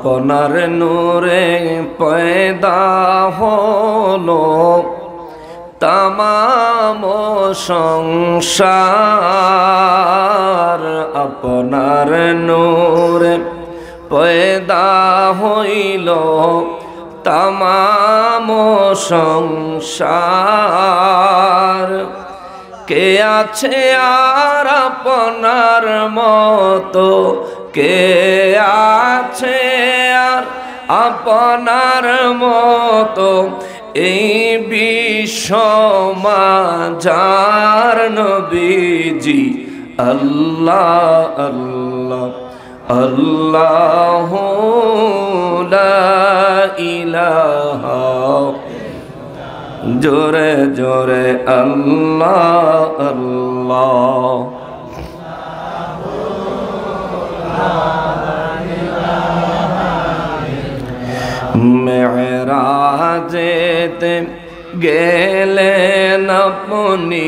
আপনার নূরে পয়দা হলো তামাম সংসার, আপনার নূরে পয়দা হইল তামাম সংসার। কে আছে আর আপনার মতো, কে আছে আর আপনার মতো, এই বিশ্ব মাঝার নবীজি। আল্লাহ আল্লাহ আল্লাহু লা ইলাহা, জোরে জোরে আল্লাহ আল্লাহ। মেরাজেতে গেলেন আপনি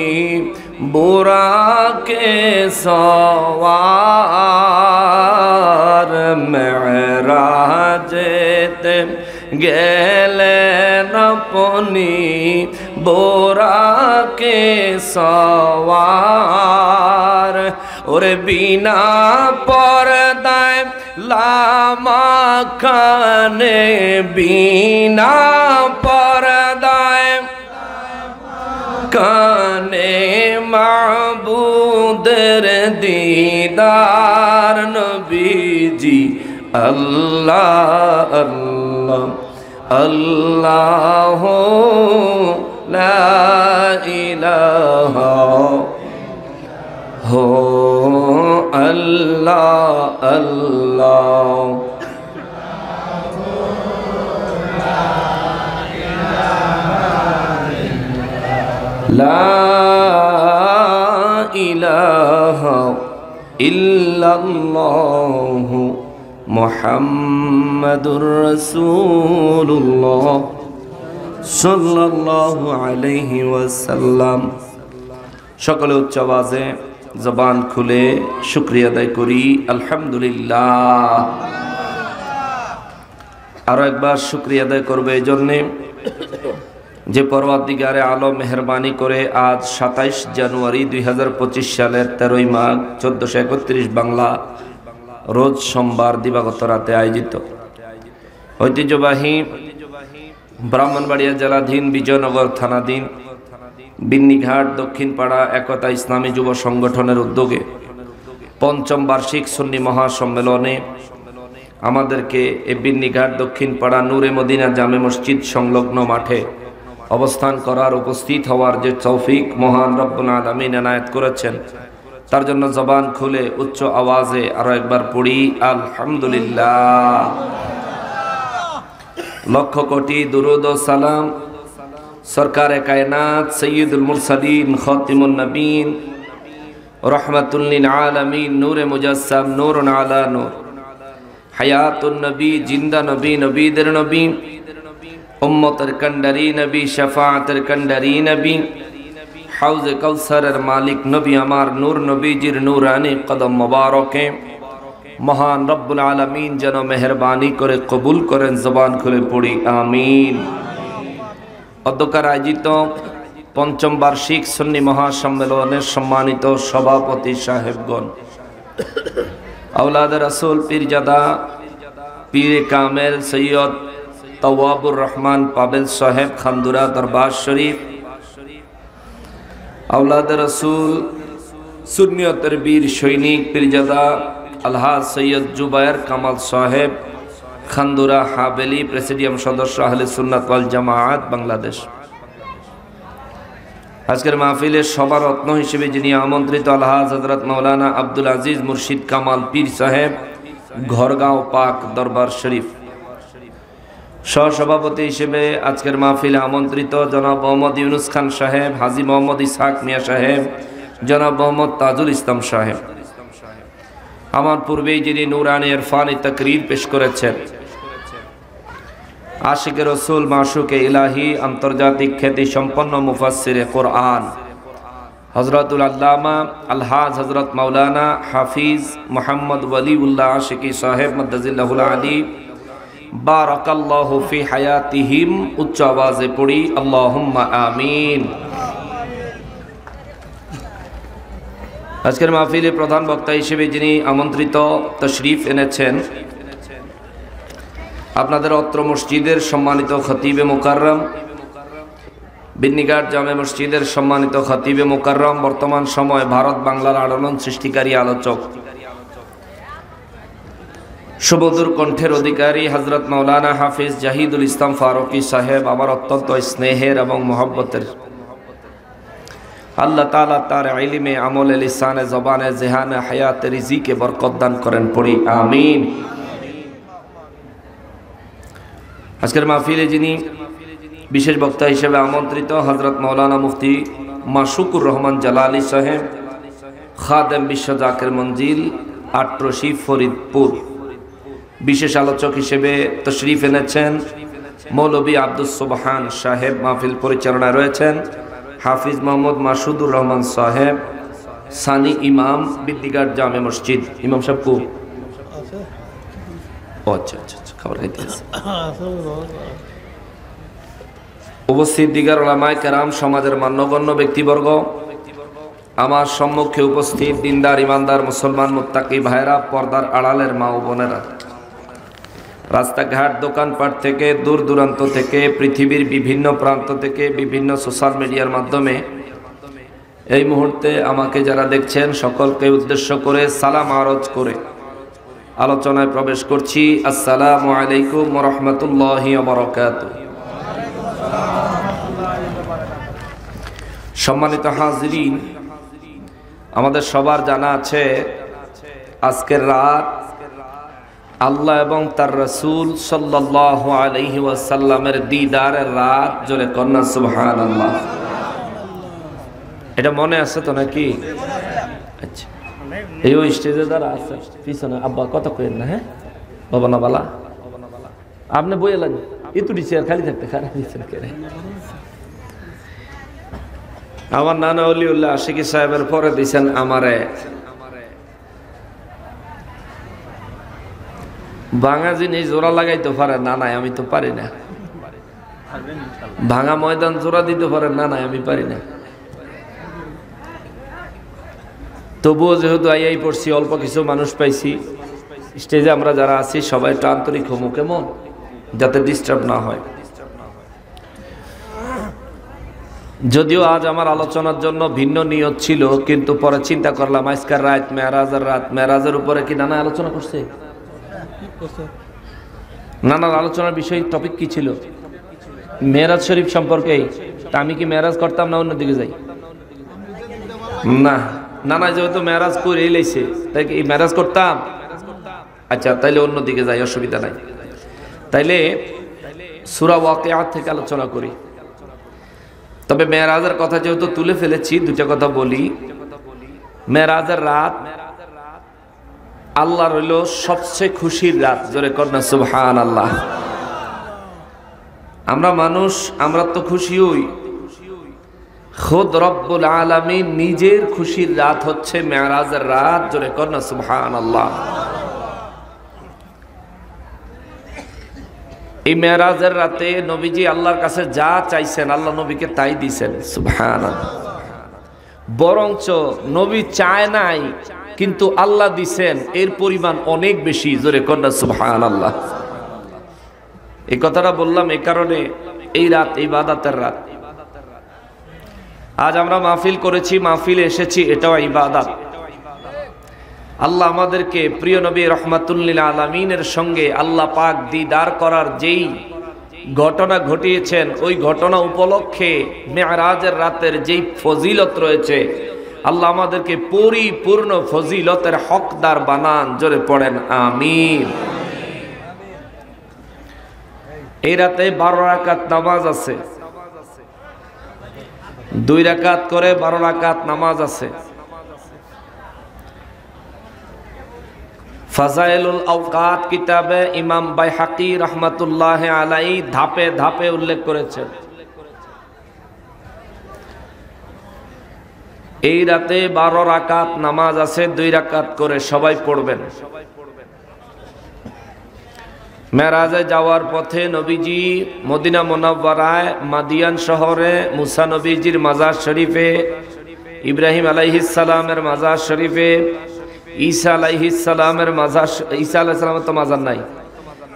বুরাকে সওয়ার, মেরাজেতে গেলেন আপনি বুরাকে সওয়ার। ওরে বিনা পর্দায় লামাখানে, বিনা পর্দায় কানে মাবুদের দিদার নবীজি। আল্লাহ আল্লাহ আল্লাহু লা ইলাহা হো আল্লাহ আল্লাহ। লা ইলাহা ইল্লাল্লাহু মুহাম্মাদুর রাসূলুল্লাহ সাল্লাল্লাহু আলাইহি ওয়াসাল্লাম। সকলে উচ্চ আওয়াজে জবান খুলে শুকরিয়া আদায় করি আলহামদুলিল্লাহ। আরো একবার শুকরিয়া আদায় করবে এই জন্যে যে পরওয়ারদিগারে আলম মেহরবানি করে আজ 27 জানুয়ারি 2025 সালের 13ই মাঘ 1431 বাংলা রোজ সোমবার দিবাগত রাতে আয়োজিত ঐতিহ্যবাহী ব্রাহ্মণবাড়িয়া জেলাধীন বিজয়নগর থানাধীন বিন্নিঘাট দক্ষিণপাড়া একতা ইসলামী যুব সংগঠনের উদ্যোগে পঞ্চম বার্ষিক সুন্নি মহাসম্মেলনে আমাদেরকে এই বিন্নিঘাট দক্ষিণপাড়া নূরে মদিনা জামে মসজিদ সংলগ্ন মাঠে অবস্থান করার, উপস্থিত হওয়ার যে তৌফিক মহান রব্বুল আলামিন এনায়েত করেছেন, তার জন্য জবান খুলে উচ্চ আওয়াজে আরো একবার পড়ি আলহামদুলিল্লাহ। লক্ষ কোটি দুরুদ ও সালাম সরকারে কায়নাত সৈয়দুল মুরসালিন খাতিমুন নবীন রহমাতুল লিল আলামিন নূরে মুজাসসাম নূরুন আলা নূর হায়াতুন নবী, জিন্দা নবী, নবীদের নবী, উম্মতের কান্ডারি নবী, শাফাআতের কান্ডারি নবী, হাউজে কাউসারের মালিক নবী আমার নূর নবীজির নূরানি কদম মোবারকে মহান রব্বুল আলামিন যেন মেহরবানি করে কবুল করেন। জবান খুলে পড়ি আমিন। অধ্যক্ষার আয়োজিত পঞ্চম বার্ষিক সুন্নি মহাসম্মেলনের সম্মানিত সভাপতি সাহেবগণ, আওলাদ রাসূল পীরজাদা পীর কামেল সৈয়দ তওয়াবুর রহমান পাবেল সাহেব খান্দুরা দরবার শরীফ, আওলাদ রাসূল সুন্নিয়তের বীর সৈনিক পীরজাদা আলহাজ সৈয়দ জুবায়ের কামাল সাহেব খান্দুরা হাবেলি প্রেসিডিয়াম সদস্য আহলে সুন্নাত ওয়াল জামাআত বাংলাদেশ। আজকের মাহফিলের সভারত্ন হিসেবে যিনি আমন্ত্রিত আলহাজ হযরত মাওলানা আব্দুল আজিজ মুর্শিদ কামাল পীর সাহেব ঘরগাঁও পাক দরবার শরীফ। সহসভাপতি হিসেবে আজকের মাহফিলে আমন্ত্রিত জনাব মোহাম্মদ ইউনুস খান সাহেব, হাজী মোহাম্মদ ইসহাক মিয়া সাহেব, জনাব মোহাম্মদ তাজুল ইসলাম সাহেব। আমার পূর্বেই যিনি নূরানি ইরফানি তাকরীর পেশ করেছেন, আশিকে রসুল মাশুকে ইলাহি আন্তর্জাতিক খ্যাতি সম্পন্ন মুফাসসিরে কোরআন হযরতুল আল্লামা আলহাজ হযরত মাওলানা হাফিজ মোহাম্মদ ওয়ালিউল্লাহ আশিকি সাহেব মাদ্দাজিল্লাহুল আলী বারাকাল্লাহু ফি হায়াতিহিম। উচ্চ আওয়াজে পড়ি আল্লাহুম্মা আমিন। আজকের মাহফিলে প্রধান বক্তা হিসেবে যিনি আমন্ত্রিত তশরিফ এনেছেন, আপনাদের অত্র মসজিদের সম্মানিত খতিবে মুকাররম, বিন্নিঘাট জামে মসজিদের সম্মানিত খতিবে মুকাররম, বর্তমান সময় ভারত বাংলার আলোড়ন সৃষ্টিকারী আলোচক, সুমধুর কণ্ঠের অধিকারী হযরত মাওলানা হাফিজ জাহিদুল ইসলাম ফারুকী সাহেব, আমার অত্যন্ত স্নেহের এবং মহব্বতের। আল্লাহ তাআলা তার ইলমে, আমলে, লিসানে, জবানে, জেহানে, হায়াতে, রিজিকে বরকত দান করেন, পড়ি আমিন। আজকের মাহফিলে যিনি বিশেষ বক্তা হিসেবে আমন্ত্রিত, হযরত মাওলানা মুফতি মাশকুর রহমান জালালী সাহেব, খাদেম বিশ্ব জাকের মঞ্জিল, আট্রসি, ফরিদপুর। বিশেষ আলোচক হিসেবে তশরিফ এনেছেন মৌলভী আব্দুস সুবহান সাহেব। মাহফিল পরিচালনায় রয়েছেন হাফিজ মোহাম্মদ মাসুদুর রহমান সাহেব, সানি ইমাম, বিদ্যিঘাট জামে মসজিদ। ইমাম সাহেব কো? আচ্ছা আচ্ছা আচ্ছা, খাবার খাইতে আছে। উপস্থিত দিগার উলামায়ে কেরাম, সমাজের মান্যগণ্য ব্যক্তিবর্গ, আমার সম্মুখে উপস্থিত দিনদার ইমানদার মুসলমান মুত্তাকি ভাইরা, পর্দার আড়ালের মা ও বোনেরা, রাস্তাঘাট, দোকানপাট থেকে, দূর দূরান্ত থেকে, পৃথিবীর বিভিন্ন প্রান্ত থেকে, বিভিন্ন সোশ্যাল মিডিয়ার মাধ্যমে এই মুহূর্তে আমাকে যারা দেখছেন, সকলকে উদ্দেশ্য করে সালাম আরজ করে আলোচনায় প্রবেশ করছি। আসসালামু আলাইকুম ওয়া রাহমাতুল্লাহি ওয়া বারাকাতুহু। সম্মানিত হাজিরিন, আমাদের সবার জানা আছে আজকের রাত আল্লাহ এবং তার রাসূল সাল্লাল্লাহু আলাইহি ওয়াসাল্লামের দিদারের রাত। জোরে কন্যা সুবহানাল্লাহ। এটা মনে আছে তো নাকি? আচ্ছা, এই স্টেজে যারা আছে পিছনে, আব্বা কথা কইেন না, হ্যাঁ বাবা না বালা, আপনি বইয়ে লাগবে এতু চেয়ার খালি থাকতে খারাপ দিচ্ছেন কেন? আমার নানা অলিউল্লাহ আশিকি সাহেবের পরে দিয়েছেন আমারে ভাঙা জিনিস জোড়া লাগাইতে পারে না, নাই আমি তো পারি না। ভাঙা ময়দান জোড়া দিতে পারে না, নাই আমি পারি না। তবুও যেহেতু আইয়াই পড়ছি, অল্প কিছু মানুষ পাইছি, স্টেজে আমরা যারা আছি সবাই একটু আন্তরিক হমু, কেমন, যাতে ডিস্টার্ব না হয়। যদিও আজ আমার আলোচনার জন্য ভিন্ন নিয়ত ছিল, কিন্তু পরে চিন্তা করলাম আজকের রাত মেরাজের রাত, মেরাজের উপরে কি নানা আলোচনা করছে? নানার আলোচনার বিষয় টপিক কি ছিল? মেরাজ শরীফ সম্পর্কেই। তা আমি কি মেরাজ করতাম না অন্যদিকে যাই? না, নানা যেহেতু মেরাজ করে এলাইছে, তাই কি মেরাজ করতাম? আচ্ছা, তাইলে অন্যদিকে যাই, অসুবিধা নাই। তাইলে সূরা ওয়াকিয়া থেকে আলোচনা করি। তবে মেরাজের কথা যেহেতু তুলে ফেলেছি, দুটা কথা বলি। মেরাজের রাত আল্লাহর হইল সবচেয়ে খুশির রাত। জোরে কন্যা সুবহানাল্লাহ। আমরা মানুষ, আমরা তো খুশি হই, খুদ রব্বুল আলামিন নিজের খুশির রাত হচ্ছে মেরাজের রাত। জোরে কন্যা সুবহানাল্লাহ। এই মেরাজের রাতে নবীজি আল্লাহর কাছে যা চাইছেন, আল্লাহ নবীকে তাই দিয়েছেন। সুবহানাল্লাহ। বরঞ্চ নবী চায় নাই, কিন্তু আল্লাহ দিছেন, এর পরিমাণ অনেক বেশি। জোরে কন্যা সুবহানাল্লাহ। এই কথাটা বললাম এই কারণে, এই রাত ইবাদতের রাত। আজ আমরা মাহফিল করেছি, মাহফিলে এসেছি, এটাও ইবাদত। আল্লাহ আমাদেরকে প্রিয় নবী রাহমাতুল লিল আলামিনের সঙ্গে আল্লাহ পাক দিদার করার যেই ঘটনা ঘটিয়েছেন, ওই ঘটনা উপলক্ষে মেরাজের রাতের যেই ফজিলত রয়েছে, আল্লাহ আমাদেরকে পরিপূর্ণ ফজিলতের হকদার বানান। জোরে পড়েন আমিন। এই রাতে 12 রাকাত নামাজ আছে, 2 রাকাত করে 12 রাকাত নামাজ আছে। ফাজাইলুল আওকাত কিতাবে ইমাম বাইহাকি রহমাতুল্লাহ আলাইহি ধাপে ধাপে উল্লেখ করেছেন। এই রাতে 12 রাকাত নামাজ আছে, 2 রাকাত করে সবাই পড়বেন। মেরাজে যাওয়ার পথে নবীজি মদিনা মুনাওয়ারায় মাদিয়ান শহরে মুসা নবীজির মাজার শরীফে, ইব্রাহিম আলাইহিস সালামের মাজার শরীফে, ঈসা আলাইহিস সালামের মাজার, ঈসা আলাইহিস সালামের তো মাজার নাই,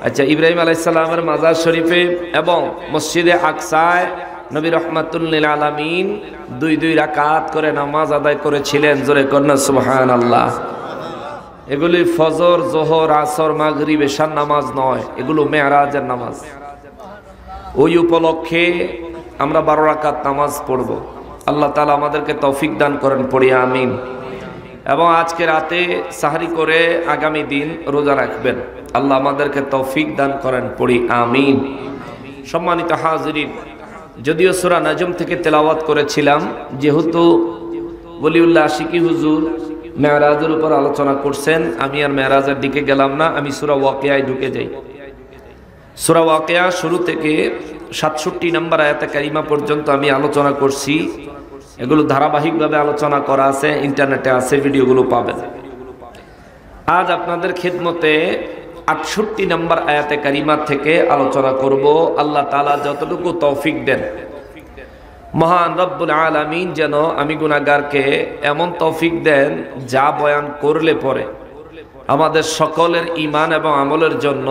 আচ্ছা, ইব্রাহিম আলাইহিস সালামের মাজার শরীফে এবং মসজিদে আকসায় নবী রহমাতুল লিল আলামিন দুই রাকাত করে নামাজ আদায় করেছিলেন। জোরে কন্যা সুবহানাল্লাহ। এগুলি ফজর, জোহর, আসর, মাগরিব, এশার নামাজ নয়, এগুলো মেরাজের নামাজ। ওই উপলক্ষে আমরা 12 রাকাত নামাজ পড়ব। আল্লাহ তাআলা আমাদেরকে তৌফিক দান করেন, পড়ি আমিন। এবং আজকে রাতে সাহরি করে আগামী দিন রোজা রাখবেন, আল্লাহ আমাদেরকে তৌফিক দান করেন, পড়ি আমিন। সম্মানিত হাজিরিন, যদিও সূরা নাজম থেকে তেলাওয়াত করেছিলাম, যেহেতু ওলিউল্লাহ আশিকি হুজুর মেরাজের উপর আলোচনা করছেন, আমি আর মেরাজের দিকে গেলাম না, আমি সূরা ওয়াকিয়ায় ঢুকে যাই। সূরা ওয়াকিয়া শুরু থেকে 67 নম্বর আয়াতে কারিমা পর্যন্ত আমি আলোচনা করছি। এগুলো ধারাবাহিকভাবে আলোচনা করা আছে, ইন্টারনেটে আছে, ভিডিওগুলো পাবেন। আজ আপনাদের খিদমতে 68 নম্বর আয়াতে কারিমা থেকে আলোচনা করব। আল্লাহ তাআলা যতটুকু তৌফিক দেন, মহান রব্বুল আলামিন যেন আমি গুনাহগারকে এমন তৌফিক দেন যা বয়ান করলে পরে আমাদের সকলের ঈমান এবং আমলের জন্য,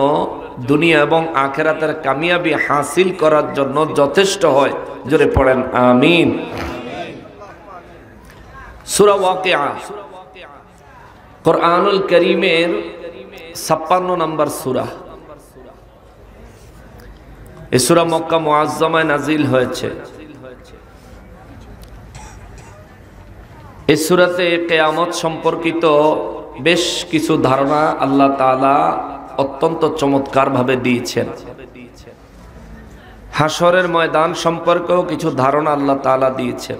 দুনিয়া এবং আখিরাতের কামিয়াবি হাসিল করার জন্য যথেষ্ট হয়। জোরে পড়েন আমিন। সূরা ওয়াকিয়া কুরআনুল কারীমের 56 নম্বর সূরা। এই সূরা মক্কা মুআজ্জামায় নাজিল হয়েছে। এই সূরাতে কিয়ামত সম্পর্কিত বেশ কিছু ধারণা আল্লাহ তাআলা অত্যন্ত চমৎকার ভাবে দিয়েছেন। হাশরের ময়দান সম্পর্কেও কিছু ধারণা আল্লাহ তাআলা দিয়েছেন।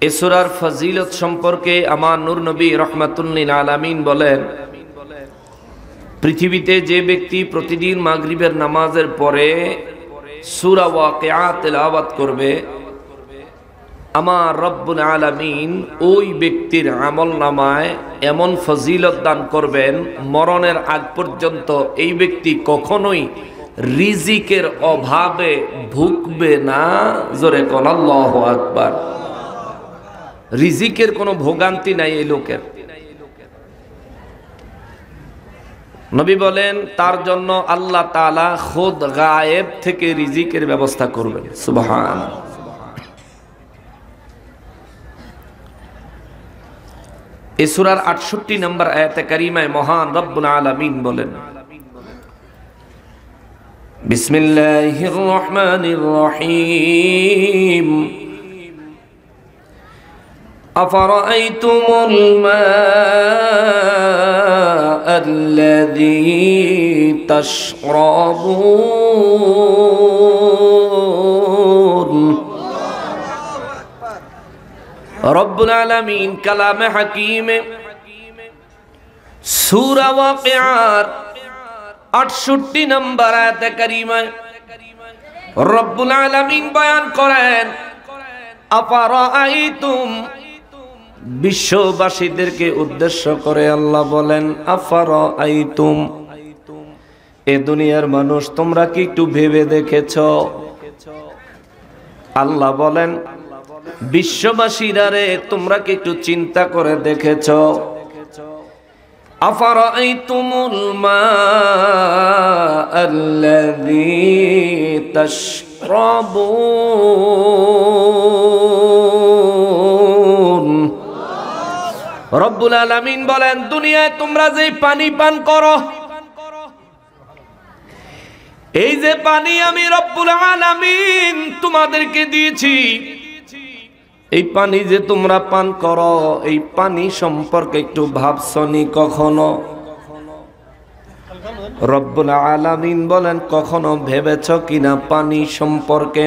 এই সূরার ফজিলত সম্পর্কে আমার নূর নবী রাহমাতুল লিল আলামিন বলেন, পৃথিবীতে যে ব্যক্তি প্রতিদিন মাগরিবের নামাজের পরে সূরা ওয়াকিয়া তেলাওয়াত করবে, আমার রব্বুল আলামিন ওই ব্যক্তির আমলনামায় এমন ফজিলত দান করবেন, মরণের আগ পর্যন্ত এই ব্যক্তি কখনোই রিজিকের অভাবে ভুগবে না। জোরে কোন আল্লাহু আকবার। রিজিকের কোনো ভোগান্তি নাই এই লোকের। নবী বলেন তার জন্য আল্লাহ তাআলা খুদ গায়েব থেকে রিজিকের ব্যবস্থা করবেন। সুবহানাল্লাহ। এই সূরার 68 নম্বর আয়াতে কারিমায় মহান রব্বুল আলামিন বলেন, বিসমিল্লাহির রহমানির রহিম, আফারাআইতুমুল মাআল্লাযী তাশরাবুন। রব্বুল আলামিন কালামে হাকিমে সূরা ওয়াকিয়ার 68 নম্বর আয়াতে কারিমায় রব্বুল আলামিন বয়ান করেন, আফারাআইতুম, বিশ্ববাসীদেরকে উদ্দেশ্য করে আল্লাহ বলেন, আফারাআইতুম, এ দুনিয়ার মানুষ তোমরা কি একটু ভেবে দেখেছো? আল্লাহ বলেন, বিশ্ববাসীরা রে, তোমরা কি একটু চিন্তা করে দেখেছো? আফারাআইতুমুল মাআল্লাযী তাশরাবুন। রব্বুল আলামিন বলেন, দুনিয়ায় তোমরা যে পানি পান করো, এই যে পানি আমি রব্বুল আলামিন তোমাদেরকে দিয়েছি, এই পানি যে তোমরা পান করো, এই পানি সম্পর্কে একটু ভাবছনি কখনো? রব্বুল আলামিন বলেন, কখনো ভেবেছ কিনা পানি সম্পর্কে?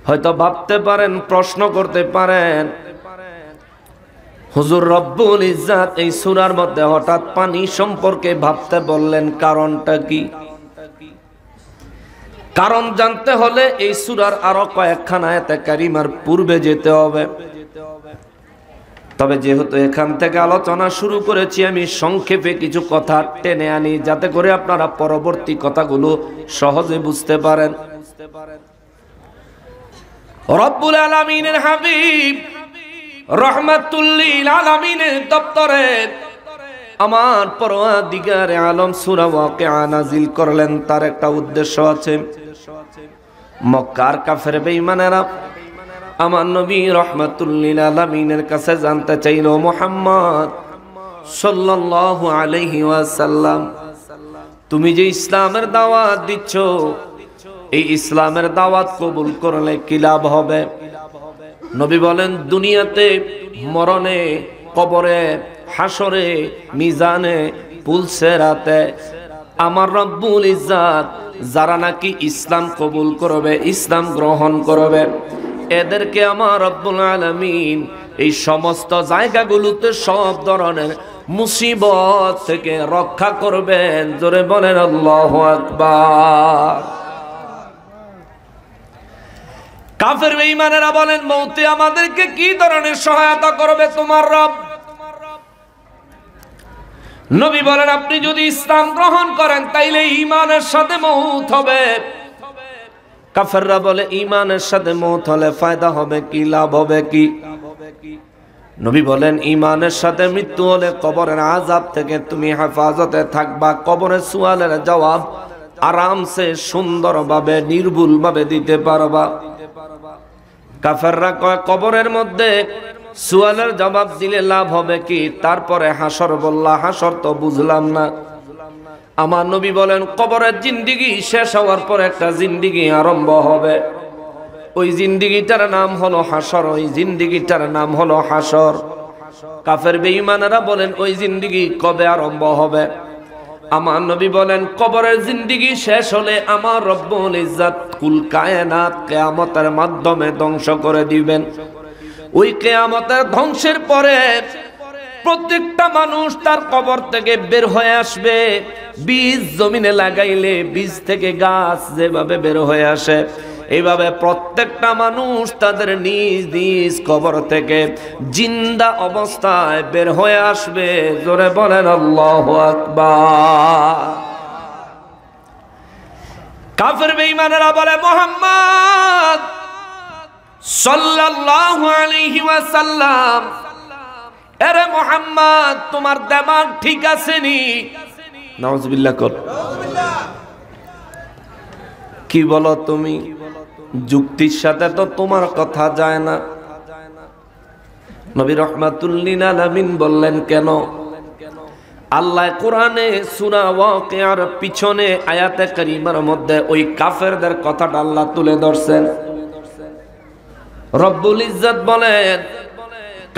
হয়তো ভাবতে পারেন, প্রশ্ন করতে পারেন, হুজুর রব্বুল ইজ্জাত এই সূরার মধ্যে হঠাৎ পানি সম্পর্কে ভাবতে বললেন, কারণটা কি? কারণ জানতে হলে এই সূরার আরো কয়েকখানা আয়াতে কারিমার পূর্বে যেতে হবে। তবে যেহেতু এখান থেকে আলোচনা শুরু করেছি, আমি সংক্ষেপে কিছু কথা টেনে আনি যাতে করে আপনারা পরবর্তী কথাগুলো সহজে বুঝতে পারেন। রব্বুল আলামিনের হাবিব রহমাতুল লিল আলামিনের দপ্তরে আমার পরওয়ারদিগারে আলম সূরা ওয়াকিয়া নাজিল করলেন। তার একটা উদ্দেশ্য আছে। মক্কার কাফের বেঈমানেরা আমার নবী রহমাতুল লিল আলামিনের কাছে জানতে চাইল, মুহাম্মদ সাল্লাল্লাহু আলাইহি ওয়াসাল্লাম, তুমি যে ইসলামের দাওয়াত দিচ্ছ, এই ইসলামের দাওয়াত কবুল করলে কি লাভ হবে? নবী বলেন, দুনিয়াতে, মরণে, কবরে, হাসরে, মিজানে, পুলসেরাতে আমার রব্বুল ইজ্জাত যারা নাকি ইসলাম কবুল করবে, ইসলাম গ্রহণ করবে, এদেরকে আমার রব্বুল আলামিন এই সমস্ত জায়গাগুলোতে সব ধরনের মুসিবত থেকে রক্ষা করবেন। জোরে বলেন আল্লাহু আকবার। কাফের বেঈমানেরা বলেন, মৌতে আমাদেরকে কি ধরনের সহায়তা করবে তোমার রব? নবী বলেন, আপনি যদি ইসলাম গ্রহণ করেন তাইলে ঈমানের সাথে মউত হবে। কাফেররা বলে, ঈমানের সাথে মউত হলে ফায়দা হবে কি, লাভ হবে কি? নবী বলেন, ঈমানের সাথে মৃত্যু হলে কবরের আযাব থেকে তুমি হেফাজতে থাকবা, কবরের সুয়ালের জবাব আরামসে সুন্দরভাবে নির্ভুলভাবে দিতে পারবা। কাফেররা কয়, কবরের মধ্যে সুয়ালের জবাব দিলে লাভ হবে কি? তারপরে হাসর বললা, হাসর তো বুঝলাম না। আমার নবী বলেন, কবরের জিন্দেগি শেষ হওয়ার পর একটা জিন্দেগি আরম্ভ হবে। ওই জিন্দেগিটার নাম হলো হাসর, ওই জিন্দেগিটার নাম হলো হাসর। কাফের বেঈমানেরা বলেন, ওই জিন্দেগি কবে আরম্ভ হবে? আমার নবী বলেন, কবরের জিন্দেগি শেষ হলে আমার রব্বুল ইজ্জাত কুল কায়নাত কিয়ামতের মাধ্যমে ধ্বংস করে দিবেন। ওই কিয়ামতের ধ্বংসের পরে প্রত্যেকটা মানুষ তার কবর থেকে বের হয়ে আসবে। বীজ জমিনে লাগাইলে বীজ থেকে গাছ যেভাবে বের হয়ে আসে, এইভাবে প্রত্যেকটা মানুষ তাদের নিজ নিজ কবর থেকে জিন্দা অবস্থায় বের হয়ে আসবে। জোরে বলেন আল্লাহু আকবার। কাফের বেঈমানেরা বলে, মুহাম্মদ সাল্লাল্লাহু আলাইহি ওয়াসাল্লাম, আরে মুহাম্মদ তোমার দিমাগ ঠিক আছে নি? নাউজুবিল্লাহ কর। কি বলো তুমি? যুক্তির সাথে তো তোমার কথা যায় না। নবী রাহমাতুল লিল আলামিন বললেন, কেন? আল্লাহ কোরআনে সূরা ওয়াকিয়ার পিছনে আয়াতে কারিমার মধ্যে ওই কাফেরদের কথাটা আল্লাহ তুলে ধরছেন। রব্বুল ইজ্জত বলেন,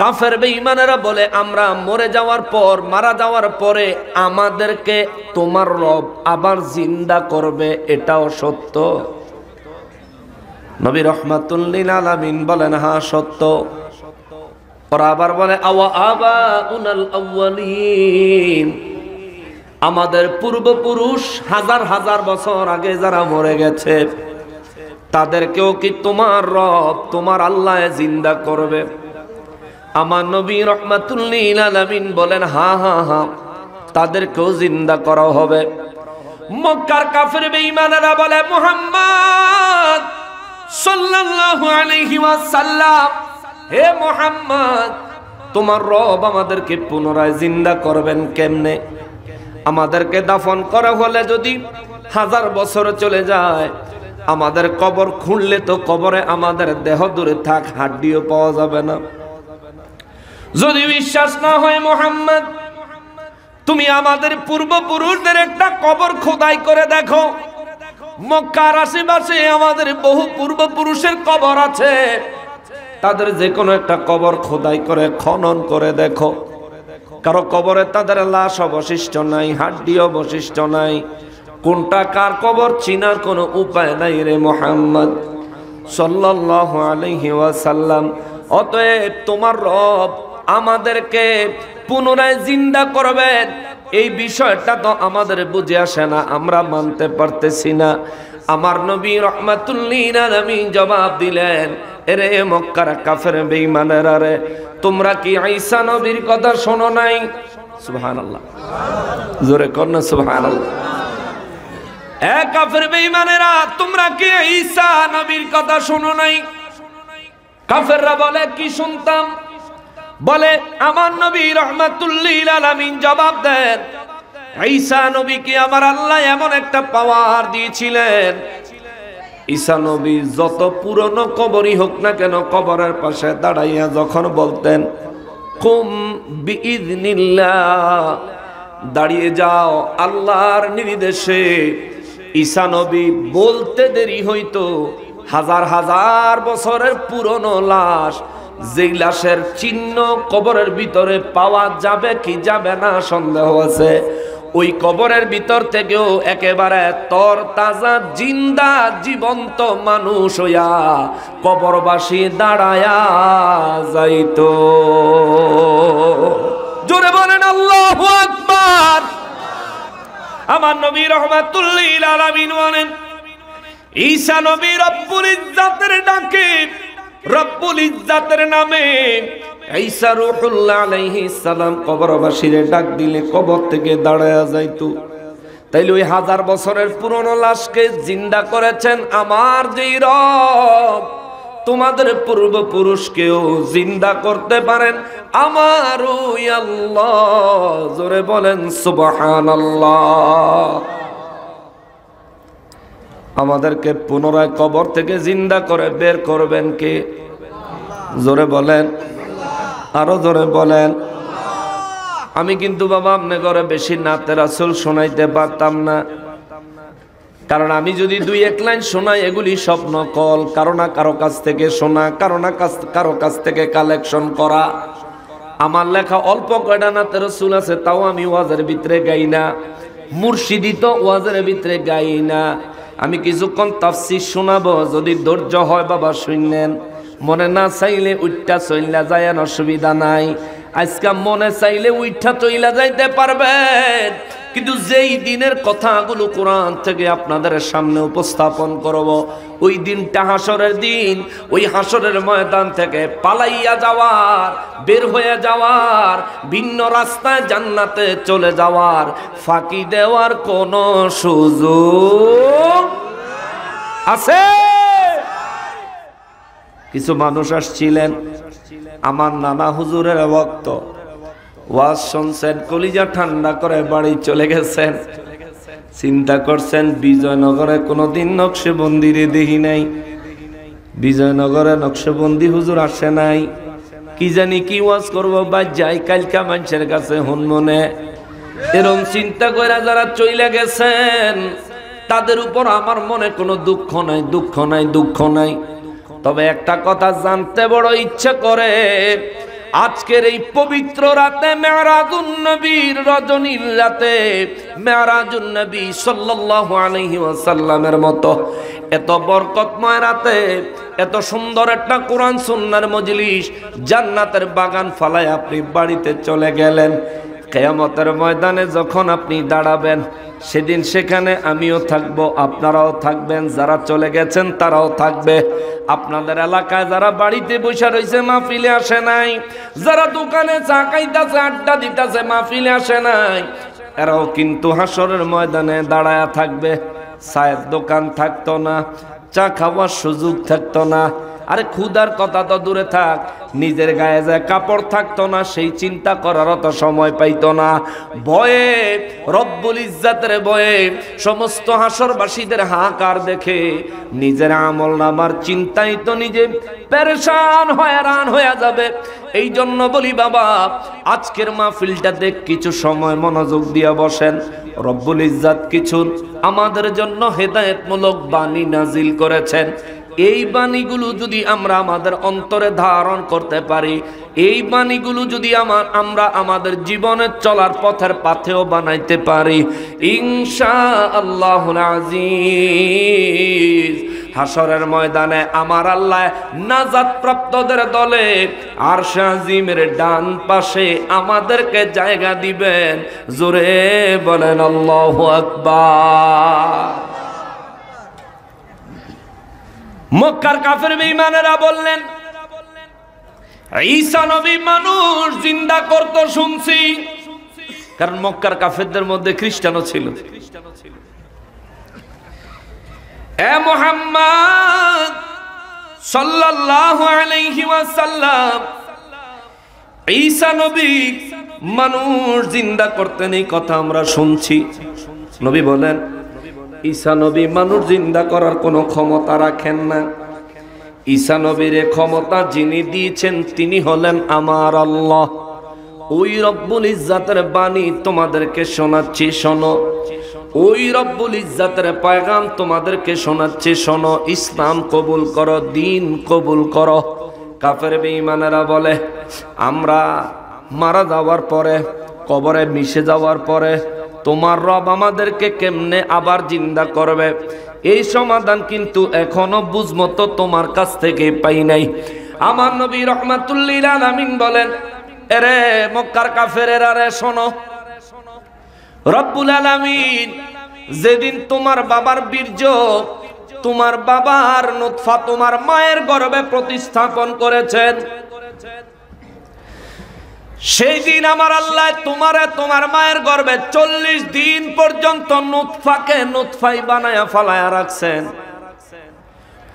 কাফের বেঈমানেরা বলে, আমরা মরে যাওয়ার পর, মারা যাওয়ার পরে আমাদেরকে তোমার রব আবার জিন্দা করবে, এটাও সত্য? নবী রাহমাতুল লিল আলামিন বলেন, হ্যাঁ সত্য। ওরা আবার বলে, আওয়া আবাউনাল আউয়ালিন, আমাদের পূর্বপুরুষ হাজার হাজার বছর আগে যারা মরে গেছে তাদেরকেও কি তোমার রব, তোমার আল্লাহ জিন্দা করবে? আমার নবী রাহমাতুল লিল আলামিন বলেন, হ্যাঁ হ্যাঁ হ্যাঁ, তাদেরকেও জিন্দা করা হবে। মক্কার কাফের বেঈমানেরা বলে, মুহাম্মদ সাল্লাল্লাহু আলাইহি ওয়াসাল্লাম, হে মুহাম্মদ, তোমার রব আমাদেরকে পুনরায় জিন্দা করবেন কেমনে? আমাদেরকে দাফন করা হলে যদি হাজার বছর চলে যায়, আমাদের কবর খুঁড়লে তো কবরে আমাদের দেহ দূরে থাক, হাড্ডিও পাওয়া যাবে না। যদি বিশ্বাস না হয় মুহাম্মদ, তুমি আমাদের পূর্বপুরুষদের একটা কবর খোদাই করে দেখো। মক্কার আশেপাশে আমাদের বহু পূর্বপুরুষের কবর আছে, তাদের যে কোনো একটা কবর খোদাই করে খনন করে দেখো। কারো কবরে তাদের লাশ অবশিষ্ট নাই, হাড্ডি অবশিষ্ট নাই। কোনটা কার কবর চিনার কোনো উপায় নাই রে মুহাম্মদ সাল্লাল্লাহু আলাইহি ওয়াসাল্লাম। অতএব তোমার রব আমাদেরকে পুনরায় জিন্দা করবেন, এই বিষয়টা তো আমাদের বুঝে আসে না, আমরা মানতে পারতেছি না। আমার নবী রাহমাতুল লিল আলামিন জবাব দিলেন, এরে মক্কার কাফের বেঈমানেরা রে, তোমরা কি ঈসা নবীর কথা শোনো নাই? সুবহানাল্লাহ, জোরে কর না সুবহানাল্লাহ। এ কাফের বেঈমানেরা, তোমরা কি ঈসা নবীর কথা শোনো নাই? কাফেররা বলে, কি শুনতাম? বলে, আমার নবী রাহমাতুল লিল আলামিন জবাব দেন, ঈসা নবীকে আমার আল্লাহ এমন একটা পাওয়ার দিয়েছিলেন, ঈসা নবী যত পুরনো কবরই হোক না কেন, কবরের পাশে দাঁড়াইয়া যখন বলতেন কুম বিইযনিল্লাহ, দাঁড়িয়ে যাও আল্লাহর নির্দেশে, ঈসা নবী বলতে দেরি হইতো হাজার হাজার বছরের পুরনো লাশ, যেই লাশের চিহ্ন কবরের ভিতরে পাওয়া যাবে কি যাবে না সন্দেহ আছে, ওই কবরের ভিতর থেকেও একেবারে তর তাজা জিন্দা জীবন্ত মানুষ হইয়া কবরবাসী দাঁড়ায়া যাইতো। জোরে বলেন আল্লাহু আকবার। আমার নবী রাহমাতুল লিল আলামিন বলেন, ঈসা নবী রব্বুল ইজ্জাতের ডাকে, রব্বুল ইজ্জাতের নামে ঈসা রূহুল্লাহ আলাইহিস সালাম কবরবাসীরে ডাক দিলে কবর থেকে দাঁড়ায়া যাইতো। তাইলে ওই হাজার বছরের পুরনো লাশকে জিন্দা করেছেন আমার যেই রব, তোমাদের পূর্বপুরুষকেও জিন্দা করতে পারেন আমার ওই আল্লাহ। জোরে বলেন সুবহানাল্লাহ। আমাদেরকে পুনরায় কবর থেকে জিন্দা করে বের করবেন কে? জোরে বলেন, আরো জোরে বলেন। আমি কিন্তু বাবা আপনি করে বেশি নাতে রাসূল শোনাইতে পারতাম না, কারণ আমি যদি দুই এক লাইন শোনাই এগুলি সব নকল, কারো না কারো কাছ থেকে শোনা, কারো কাছ থেকে কালেকশন করা। আমার লেখা অল্প কয়টা নাতে রাসূল আছে, তাও আমি ওয়াজের ভিতরে গাই না, মুর্শিদি তো ওয়াজের ভিতরে গাই না। আমি কিছুক্ষণ তাফসীর শোনাবো, যদি ধৈর্য হয় বাবা শুনেন, মনে না চাইলে উইঠা চইলা যায়, অসুবিধা নাই। আজকে মনে চাইলে উইঠা চইলা যাইতে পারবেন, কিন্তু যেই দিনের কথাগুলো কোরআন থেকে আপনাদের সামনে উপস্থাপন করব, ওই দিনটা হাসরের দিন। ওই হাসরের ময়দান থেকে পালাইয়া যাওয়ার, বের হয়ে যাওয়ার, ভিন্ন রাস্তায় জান্নাতে চলে যাওয়ার, ফাঁকি দেওয়ার কোনো সুযোগ আছে? কিছু মানুষ আসছিলেন, আমার নানা হুজুরের ভক্ত, ওয়াজ শুনছেন, কলিজা ঠান্ডা করে বাড়ি চলে গেছেন। চিন্তা করছেন বিজয়নগরে কোনোদিন নকশবন্দিরে দেখি নাই, বিজয়নগরে নকশবন্দি হুজুর আসে নাই, কি জানি কি ওয়াজ করবো, বা যাই কালকা মানুষের কাছে হন মনে। এরকম চিন্তা করে যারা চলে গেছেন, তাদের উপর আমার মনে কোনো দুঃখ নাই, দুঃখ নাই, দুঃখ নাই। তবে একটা কথা জানতে বড় ইচ্ছে করে, আজকের এই পবিত্র রাতে, মেরাজুন নবীর রজনীর রাতে, মেরাজুন নবী সাল্লাল্লাহু আলাইহি ওয়াসাল্লামের মতো এত বরকতময় রাতে, এত সুন্দর একটা কোরআন সুন্নাহর মজলিস, জান্নাতের বাগান ফালায় আপনি বাড়িতে চলে গেলেন। কিয়ামতের ময়দানে যখন আপনি দাঁড়াবেন, সেদিন সেখানে আমিও থাকবো, আপনারাও থাকবেন, যারা চলে গেছেন তারাও থাকবে। আপনাদের এলাকায় যারা বাড়িতে বসে রয়েছে, মাহফিলে আসে নাই, যারা দোকানে চা খাইতেছে, আড্ডা দিতেছে, মাহফিলে আসে নাই, এরাও কিন্তু হাসরের ময়দানে দাঁড়ায়া থাকবে। চায়ের দোকান থাকতো না, চা খাওয়ার সুযোগ থাকতো না, আরে ক্ষুধার কথা তো দূরে থাক, নিজের গায়ে যে কাপড় থাকতো না, সেই চিন্তা করার তো সময় পাইতো না। ভয়ে, রব্বুল ইজ্জাতের ভয়ে, সমস্ত হাসরবাসীদের হাহাকার দেখে নিজের আমল নামার চিন্তাই তো নিজে পেরেশান হয়রান হয়ে যাবে। এই জন্য বলি বাবা, আজকের মাহফিলটাতে কিছু সময় মনোযোগ দিয়ে বসেন। রব্বুল ইজ্জাত কিছু আমাদের জন্য হেদায়েতমূলক বাণী নাজিল করেছেন। এই বাণীগুলো যদি আমরা আমাদের অন্তরে ধারণ করতে পারি, এই বাণীগুলো যদি আমরা আমাদের জীবনের চলার পথের পাথেও বানাইতে পারি, ইনশাআল্লাহুল আজিজ হাসরের ময়দানে আমার আল্লাহ নাজাত প্রাপ্তদের দলে আরশে আজিমের ডান পাশে আমাদেরকে জায়গা দিবেন। জোরে বলেন আল্লাহু আকবার। মক্কার কাফের বেঈমানেরা বললেন, ঈসা নবী মানুষ জিন্দা করতে শুনছি, কারণ মক্কার কাফেরদের মধ্যে খ্রিস্টানও ছিল। এ মুহাম্মদ সাল্লাল্লাহু আলাইহি ওয়াসাল্লাম, ঈসা নবী মানুষ জিন্দা করতেন, এই কথা আমরা শুনছি। নবী বলেন, ঈসা নবী মানুষ জিন্দা করার কোনো ক্ষমতা রাখেন না। ঈসা নবীর ক্ষমতা যিনি দিয়েছেন তিনি হলেন আমার আল্লাহ। ওই রব্বুল ইজ্জাতের বাণী তোমাদেরকে শোনাচ্ছি, শোনো। ওই রব্বুল ইজ্জাতের পয়গাম তোমাদেরকে শোনাচ্ছি, শোনো। ইসলাম কবুল করো, দিন কবুল করো। কাফের বেঈমানেরা বলে, আমরা মারা যাওয়ার পরে, কবরে মিশে যাওয়ার পরে তোমার রব আমাদেরকে কেমনে আবার জিন্দা করবে? এই সমাধান কিন্তু এখনো বুঝমতো তোমার কাছ থেকে পাই নাই। আমার নবী রাহমাতুল লিল আলামিন বলেন, এরে মক্কার কাফেরেরা রে শোনো, রব্বুল আলামিন যেদিন তোমার বাবার বীর্য, তোমার বাবার নুতফা তোমার মায়ের গর্ভে প্রতিস্থাপন করেছেন, সেই দিন আমার আল্লাহ তোমার মায়ের গর্ভে 40 দিন পর্যন্ত নুতফাকে নুতফাই বানায়া ফালায়া রাখছেন।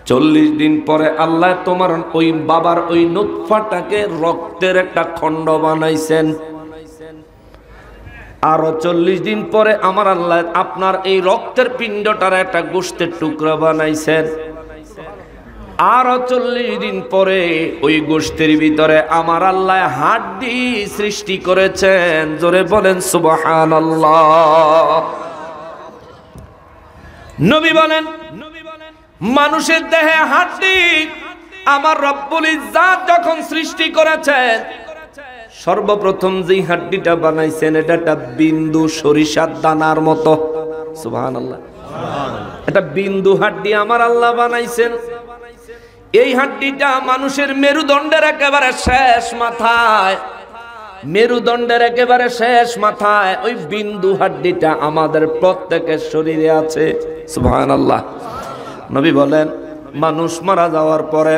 40 দিন পরে আল্লাহ তোমার ওই বাবার ওই নুতফাটাকে রক্তের একটা খণ্ড বানাইছেন। আরো 40 দিন পরে আমার আল্লাহ আপনার এই রক্তের পিণ্ডটার একটা গোশতের টুকরা বানাইছেন। আরো 40 দিন পরে ওই গোশতের ভিতরে আমার আল্লাহ হাড্ডি সৃষ্টি করেছেন। জোরে বলেন সুবহানাল্লাহ। নবী বলেন, মানুষের দেহে হাড্ডি আমার রব্বুল ইজ্জাত যখন সৃষ্টি করেছেন, সর্বপ্রথম যেই হাড্ডিটা বানাইছেন এটা একটা বিন্দু সরিষার দানার মতো। সুবহানাল্লাহ। এটা বিন্দু হাড্ডি আমার আল্লাহ বানাইছেন। এই হাড্ডিটা মানুষের মেরুদণ্ডের একেবারে শেষ মাথায়, মেরুদণ্ডের একেবারে শেষ মাথায় ওই বিন্দু হাড্ডিটা আমাদের প্রত্যেকের শরীরে আছে। সুবহানাল্লাহ। নবী বলেন, মানুষ মারা যাওয়ার পরে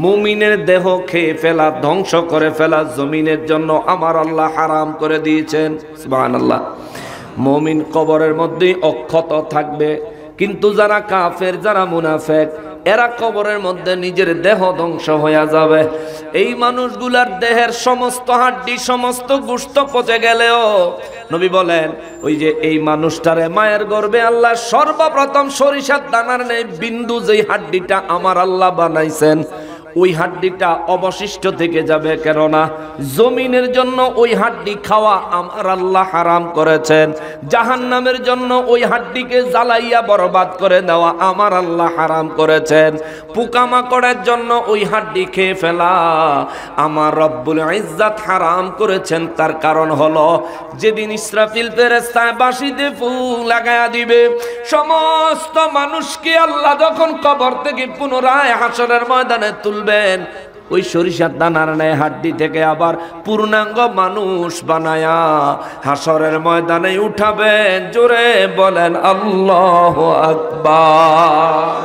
মুমিনের দেহ খেয়ে ফেলা, ধ্বংস করে ফেলা জমিনের জন্য আমার আল্লাহ হারাম করে দিয়েছেন। সুবহানাল্লাহ। মুমিন কবরের মধ্যেই অক্ষত থাকবে, কিন্তু যারা কাফের, যারা মুনাফিক, এরা কবরের মধ্যে নিজের দেহ ধ্বংস হয়ে যাবে। এই মানুষগুলার দেহের সমস্ত হাড্ডি, সমস্ত গোশত পচে গেলেও নবী বলেন, ওই যে এই মানুষটারে মায়ের গর্ভে আল্লাহ সর্বপ্রথম সরিষার দানার নেই বিন্দু যেই হাড্ডিটা আমার আল্লাহ বানাইছেন, ওই হাড্ডিটা অবশিষ্ট থেকে যাবে। কেননা জমিনের জন্য ওই হাড্ডি খাওয়া আমার আল্লাহ হারাম করেছেন, জাহান্নামের জন্য ওই হাড্ডিকে জ্বালাইয়া বরবাদ করে দেওয়া আমার আল্লাহ হারাম করেছেন, পোকামাকড়ের জন্য ওই হাড্ডি খেয়ে ফেলা আমার রব্বুল ইজ্জাত হারাম করেছেন। তার কারণ হলো, যেদিন ইসরাফিল ফেরেশতা বাঁশিতে ফু লাগায়া দিবে, সমস্ত মানুষকে আল্লাহ যখন কবর থেকে পুনরায় হাসরের ময়দানে তুলবেন, ওই সরিষার দানার ন্যায় হাড্ডি থেকে আবার পূর্ণাঙ্গ মানুষ বানায়া হাসরের ময়দানে উঠাবেন। জোরে বলেন আল্লাহু আকবার।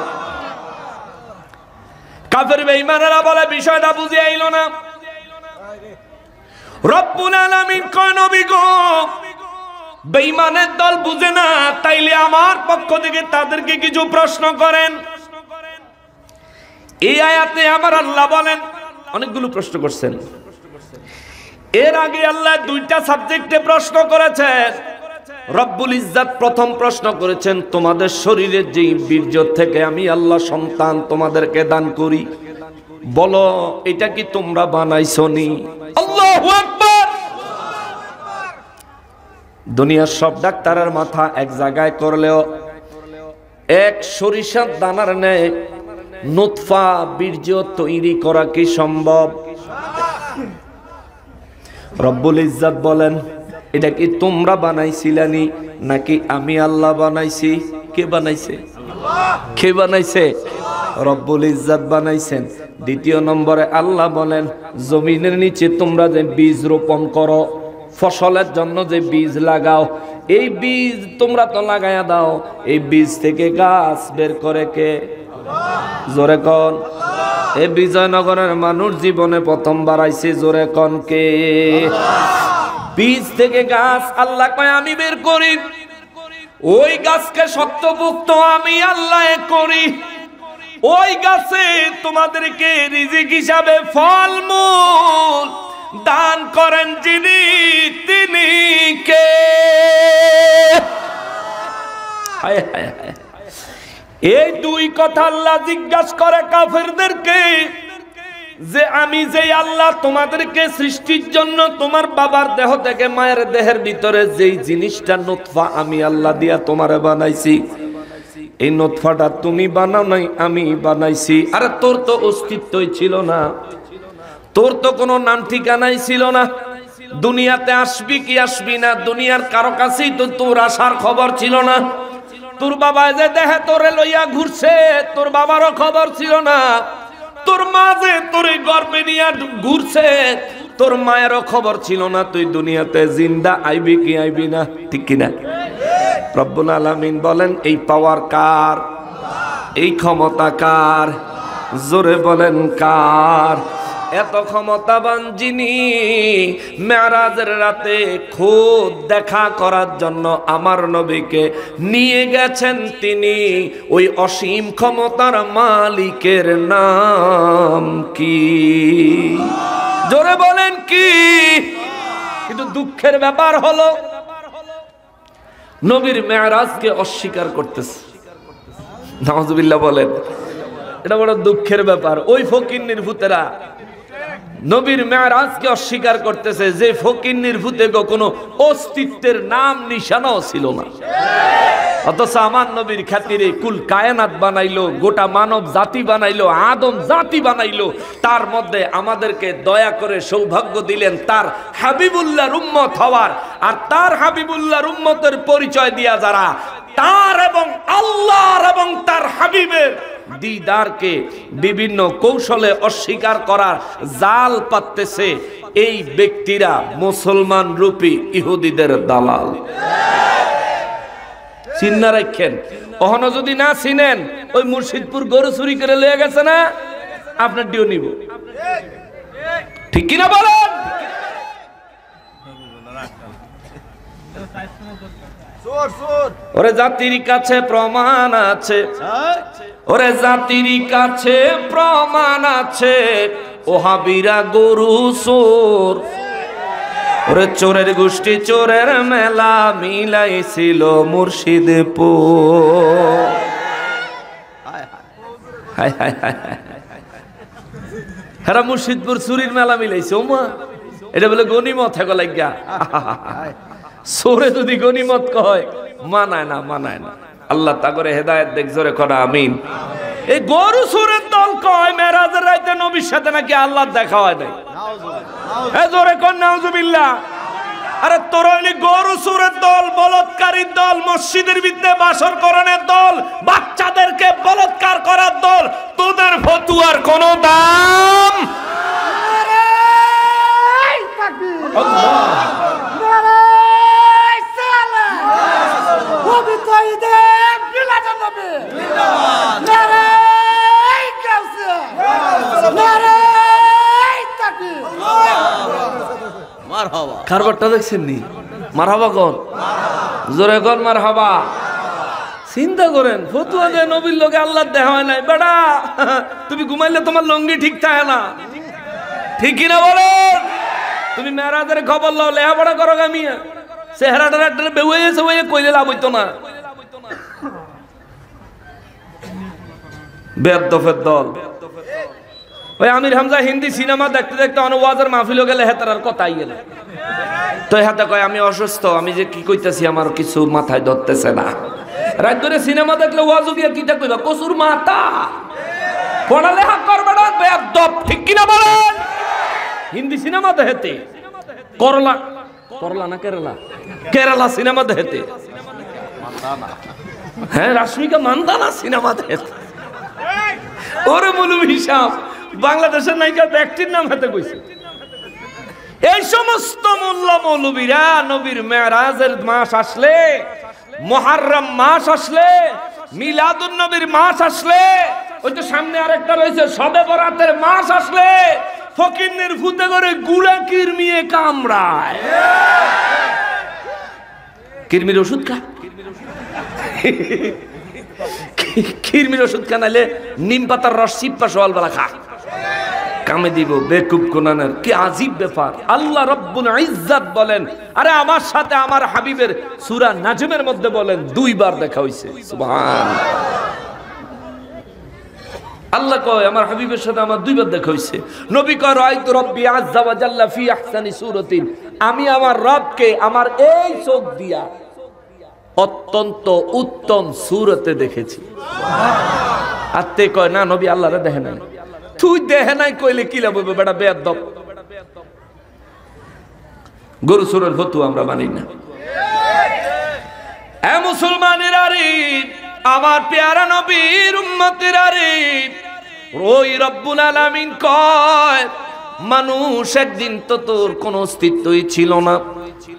কাফের বেঈমানেরা বলে, বিষয়টা বুঝে আইলো না। রব্বুল আলামিন কয়, নবী গো, বেঈমানের দল বুঝে না, তাইলে আমার পক্ষ থেকে তাদেরকে কিছু প্রশ্ন করেন। এই আয়াতে আমার আল্লাহ বলেন, অনেকগুলো প্রশ্ন করছেন। এর আগে আল্লাহ 2টা সাবজেক্টে প্রশ্ন করেছেন। রব্বুল ইজ্জাত প্রথম প্রশ্ন করেছেন, তোমাদের শরীরের যে বীর্য থেকে আমি আল্লাহ সন্তান তোমাদেরকে দান করি, বলো এটা কি তোমরা বানাইছো নি? আল্লাহু আকবার। দুনিয়ার সব ডাক্তারের মাথা এক জায়গায় করলেও এক সরিষার দানার ন্যায় নুতফা বীর্য তৈরি করা কি সম্ভব? রব্বুল ইজ্জাত বলেন, এটা কি তোমরা বানাইছিলানি নাকি আমি আল্লাহ বানাইছি? কে বানাইছে? কে বানাইছে? রব্বুল ইজ্জাত বানাইছেন। দ্বিতীয় নম্বরে আল্লাহ বলেন, জমিনের নিচে তোমরা যে বীজ রোপণ করো, ফসলের জন্য যে বীজ লাগাও, এই বীজ তোমরা তো লাগায়া দাও, এই বীজ থেকে গাছ বের করে কে? জোরে কোন। এই বিজয়নগরের মানুষ জীবনে প্রথমবার আইছে, জোরে কোন কে? বীজ থেকে গাছ আল্লাহ কয় আমি বের করি, ওই গাছকে শক্তপোক্ত আমি আল্লাহ করি, ওই গাছে তোমাদেরকে রিজিক হিসাবে ফলমূল দান করেন যিনি, তিনি কে? হায় হায় হায়। এই দুই কথা আল্লাহ জিজ্ঞাসা করে কাফেরদেরকে যে আমি যে আল্লাহ তোমাদেরকে সৃষ্টির জন্য তোমার বাবার দেহ থেকে মায়ের দেহের ভিতরে যেই জিনিসটা নুতফা আমি আল্লাহ দিয়া তোমারে বানাইছি, এই নুতফাটা তুমি বানাও নাই, আমি বানাইছি। আরে তোর তো অস্তিত্বই ছিল না, তোর তো কোনো নাম ঠিকানাই ছিল না, দুনিয়াতে আসবি কি আসবি না দুনিয়ার কারো কাছেই তো তোর আসার খবর ছিল না। তোর বাবা যে দেহে তোরে লইয়া ঘুরছে তোর বাবারও খবর ছিল না, তোর মা যে তোরে গর্ভে নিয়ে ঘুরছে তোর মায়েরও খবর ছিল না তুই দুনিয়াতে জিন্দা আইবি কি আইবি না, ঠিক কিনা? রব্বুল আলামিন বলেন এই পাওয়ার কার, এই ক্ষমতা কার? জোরে বলেন কার? এত ক্ষমতাবান যিনি মেরাজের রাতে খোদ দেখা করার জন্য আমার নবীকে নিয়ে গেছেন, তিনি ওই অসীম ক্ষমতার মালিকের নাম কি? জোরে বলেন কি? কিন্তু দুঃখের ব্যাপার হলো নবীর মেরাজকে অস্বীকার করতেছে। নাউজুবিল্লাহ বলেন, এটা বড় দুঃখের ব্যাপার। ওই ফকিন্নির ভূতেরা নবীর মেরাজকে অস্বীকার করতেছে, যে ফকিন্নির ভূতে কোনো অস্তিত্বের নাম নিশানাও ছিল না, অথচ আমার নবীর খাতিরে কুল কায়নাত বানাইলো, গোটা মানব জাতি বানাইলো, আদম জাতি বানাইলো, তার মধ্যে আমাদেরকে দয়া করে সৌভাগ্য দিলেন তার হাবিবুল্লাহর উম্মত হওয়ার। আর তার হাবিবুল্লাহর উম্মতের পরিচয় দিয়া যারা তার এবং আল্লাহর এবং তার হাবিবের দিদারকে বিভিন্ন কৌশলে অস্বীকার করার জাল পাততেছে, এই ব্যক্তিরা মুসলমান রূপী ইহুদিদের দালাল। চিন্না রাখেন, ওহনো যদি না চিনেন ওই মুর্শিদপুর গরু চুরি করে লয়ে গেছে না, আপনার ডিও নিব, ঠিক কিনা বলেন? ওরে জাতির কাছে প্রমাণ আছে, ওরে জাতির কাছে প্রমাণ আছে, ওহাবিরা গরু চোর। ওরে চোরের গোষ্ঠী চোরের মেলা মিলাইছিল মুর্শিদপুর। হ্যাঁ, মুর্শিদপুর চুরির মেলা মিলাইছে। ওমা, এটা বলে গনিমত হেগো লাগিয়া। চোরে যদি গনিমত কয় মানায় না, মানায় না। আল্লাহ তা করে হেদায়েত দেখ, জোরে করা আমিন। এই গরু চোরের দল কয় মেরাজের রাতে নবীর সাথে নাকি আল্লাহ দেখা হয় নাই। জোরে কর নাউজুবিল্লাহ। আরে তোর গরু চোরের দল, বলৎকারীর দল, মসজিদের ভিতরে বাসর করণের দল, বাচ্চাদেরকে বলৎকার করার দল, তোদের ফতুয়ার কোনো দাম? কারবারটা দেখছেন নি? মারহাবা কোন? জোরে কোন মারহাবা। চিন্তা করেন, ফতুয়া যে নবীর লোকে আল্লাহ দেখা হয় নাই। বেটা তুমি ঘুমাইলে তোমার লঙ্গি ঠিক থাকে না, ঠিক কিনা বলো? তুমি মেরাজের খবর লও, লেহাপড়া করো গামিয়া, চেহারাটা বেউয়েছে বইয়ে কইলে লাভ হইতো না। বেয়াদফের দল। ওই আমির হামজা হিন্দি সিনেমা দেখতে দেখতে ওয়াজের মাহফিলে গেলে হেতার কথা গেলে তো হাতে কয় আমি অসুস্থ, আমি যে কি কইতাছি আমার কিছু মাথায় ধরতেছে না। রাত ধরে সিনেমা দেখলে ওয়াজ গিয়া কিটা কইবা, কসুর মাথা পড়ালেখা করবে না, বেয়াদব, ঠিক কিনা বলেন? হিন্দি সিনেমা দেখতে করলা, করলা না কেরালা, কেরালা সিনেমা দেখতে, হ্যাঁ রাশ্মিকা মান্দানা সিনেমা দেখতে। ওরে মৌলভী সাহেব, বাংলাদেশের নায়িকা ব্যক্তির নাম হাতে কইছে। এই সমস্ত মোল্লা মৌলবীরা নবীর মেরাজের মাস আসলে, মুহররম মাস আসলে, মিলাদুন নবীর মাস আসলে ওই তো সামনে আরেকটা রয়েছে, সবে বরাতের মাস আসলে ফকিন্নের ফুতে করে গুলা কিরমিয়ে কামড়ায়। কিরমির ওষুধ খা, কিরমির ওষুধ খা, নাইলে নিম পাতার রস চিপ্পা সকালবেলা খা, কামে দিব। বেকুব কোনানের কি আজীব ব্যাপার। আল্লাহ রব্বুল ইজ্জত বলেন, আরে আমার সাথে আমার হাবিবের সূরা নাজমের মধ্যে বলেন 2 বার দেখা হইছে। সুবহানাল্লাহ। আল্লাহ কয় আমার হাবিবের সাথে আমার 2 বার দেখা হইছে। নবী কয় রাআইতু রাব্বি আযজা ওয়া জাল্লা ফি আহসানি সূরাতিন, আমি আমার রবকে আমার এই চোখ দিয়া অত্যন্ত উত্তম সূরতে দেখেছি। আর তে কয় না নবী আল্লাহরে দেখে নাই। তুই দেখে নাই কইলে কি লাভ হবে বেটা বেয়াদব। গরু সুরের ফতুয়া আমরা মানি না। এ মুসলমানেরা রে, আমার পেয়ারা নবীর উম্মতেরা রে, ওই রব্বুল আলামিন কয় মানুষ একদিন তো তোর কোনো অস্তিত্বই ছিল না,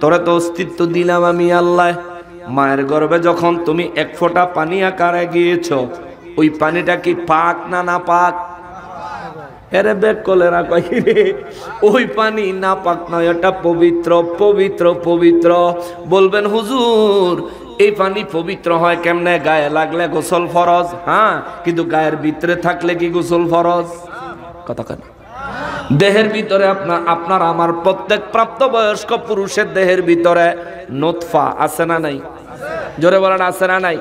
তোরে তো অস্তিত্ব দিলাম আমি আল্লাহ। মায়ের গর্ভে যখন তুমি 1 ফোঁটা পানি আকারে গিয়েছো, ওই পানিটা কি পাক না না পাক? এরে বেক কলেরা কই রে, ওই পানি না পাক নয়, এটা পবিত্র পবিত্র পবিত্র। বলবেন হুজুর এই পানি পবিত্র হয় কেমনে? গায়ে লাগলে গোসল ফরজ, হ্যাঁ, কিন্তু গায়ের ভিতরে থাকলে কি গোসল ফরজ? কথা কেন? দেহের ভিতরে আপনার আমার প্রত্যেক প্রাপ্তবয়স্ক পুরুষের দেহের ভিতরে নুতফা আছে না নাই? জোরে বলেন আছে না নাই?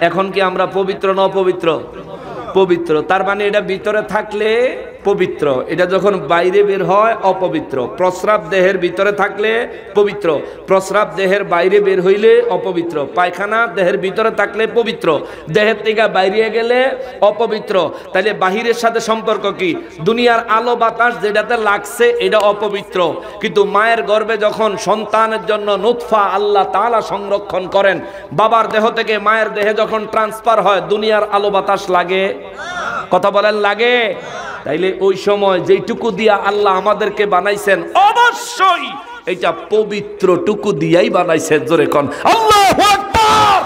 এখন কি আমরা পবিত্র না অপবিত্র? পবিত্র। তার মানে এটা ভিতরে থাকলে পবিত্র, এটা যখন বাইরে বের হয় অপবিত্র। প্রস্রাব দেহের ভিতরে থাকলে পবিত্র, প্রস্রাব দেহের বাইরে বের হইলে অপবিত্র। পায়খানা দেহের ভিতরে থাকলে পবিত্র, দেহের থেকে বাইরে গেলে অপবিত্র। তাইলে বাহিরের সাথে সম্পর্ক কি? দুনিয়ার আলো বাতাস যেটাতে লাগছে এটা অপবিত্র, কিন্তু মায়ের গর্ভে যখন সন্তানের জন্য নুতফা আল্লাহ তাআলা সংরক্ষণ করেন, বাবার দেহ থেকে মায়ের দেহে যখন ট্রান্সফার হয়, দুনিয়ার আলো বাতাস লাগে? কথা বলেন লাগে? তাইলে ওই সময় যেইটুকু দিয়া আল্লাহ আমাদেরকে বানাইছেন, অবশ্যই এটা পবিত্র টুকু দিয়াই বানাইছেন। জোরে কোন আল্লাহু আকবার।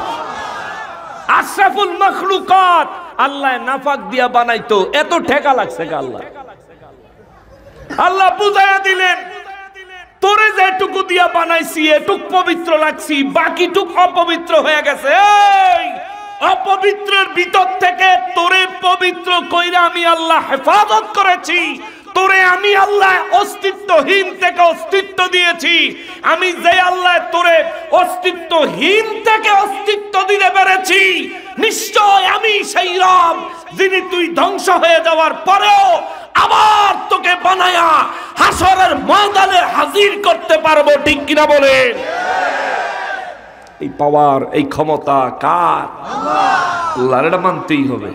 আশরাফুল মাখলুকাত আল্লাহ নাফাক দিয়া বানাইতো, এত ঠেকা লাগছে কা আল্লাহ? আল্লাহ বুঝাইয়া দিলেন তোরে যেটুকু দিয়া বানাইছি এটুক পবিত্র লাগছি, বাকিটুক অপবিত্র হয়ে গেছে। এই অপবিত্রের ভিতর থেকে তোরে পবিত্র কইরা আমি আল্লাহ হেফাজত করেছি। তোরে আমি আল্লাহ অস্তিত্বহীন থেকে অস্তিত্ব দিয়েছি। আমি যে আল্লাহ তোরে অস্তিত্বহীন থেকে অস্তিত্ব দিতে পেরেছি, নিশ্চয় আমি সেই রব যিনি তুই ধ্বংস হয়ে যাওয়ার পরেও আবার তোকে বানায়া হাসরের ময়দানে হাজির করতে পারবো। ঠিক কিনা বলেন? এই পাওয়ার এই ক্ষমতা কার? আল্লাহর। এটা মানতেই হবে।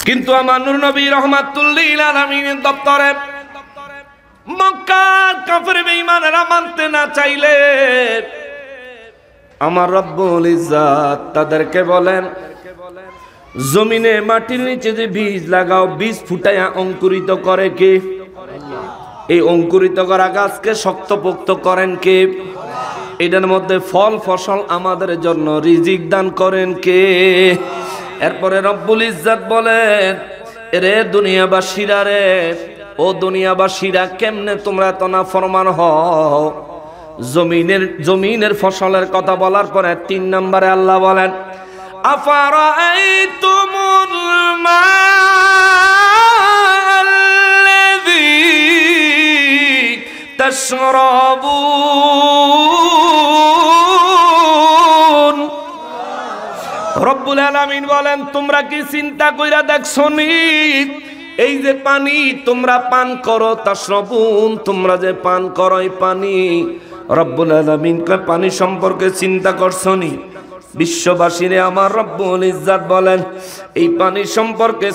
কিন্তু আমার নূর নবী রাহমাতুল লিল আলামিনের দপ্তরে মক্কার কাফের বেঈমানেরা মানতে না চাইলে আমার রব্বুল ইজ্জত তাদেরকে বলেন, জমিনে মাটির নিচে যে বীজ লাগাও, বীজ ফুটাইয়া অঙ্কুরিত করে কে? এই অঙ্কুরিত করা গাছকে শক্তপোক্ত করেন কে? এটার মধ্যে ফল ফসল আমাদের জন্য রিজিক দান করেন কে? এরপরে রব্বুল ইজ্জত বলেন, রে দুনিয়াবাসীরা রে, ও দুনিয়াবাসীরা, কেমনে তোমরা এত নাফরমান হও? জমিনের ফসলের কথা বলার পরে 3 নম্বরে আল্লাহ বলেন, আফারাআইতুমুল মা'আল্লাযী তাশরাবুন। রব্বুল আলামিন বলেন, তোমরা কি চিন্তা কইরা দেখছনি এই যে পানি তোমরা পান করো, তাশরাবুন, তোমরা যে পান করো এই পানি, রব্বুল আলামিন কয় পানি সম্পর্কে চিন্তা করছনি? বিশ্ববাসীরে আমার রব্বুল ইজ্জত বলেন, এই পানি সম্পর্কে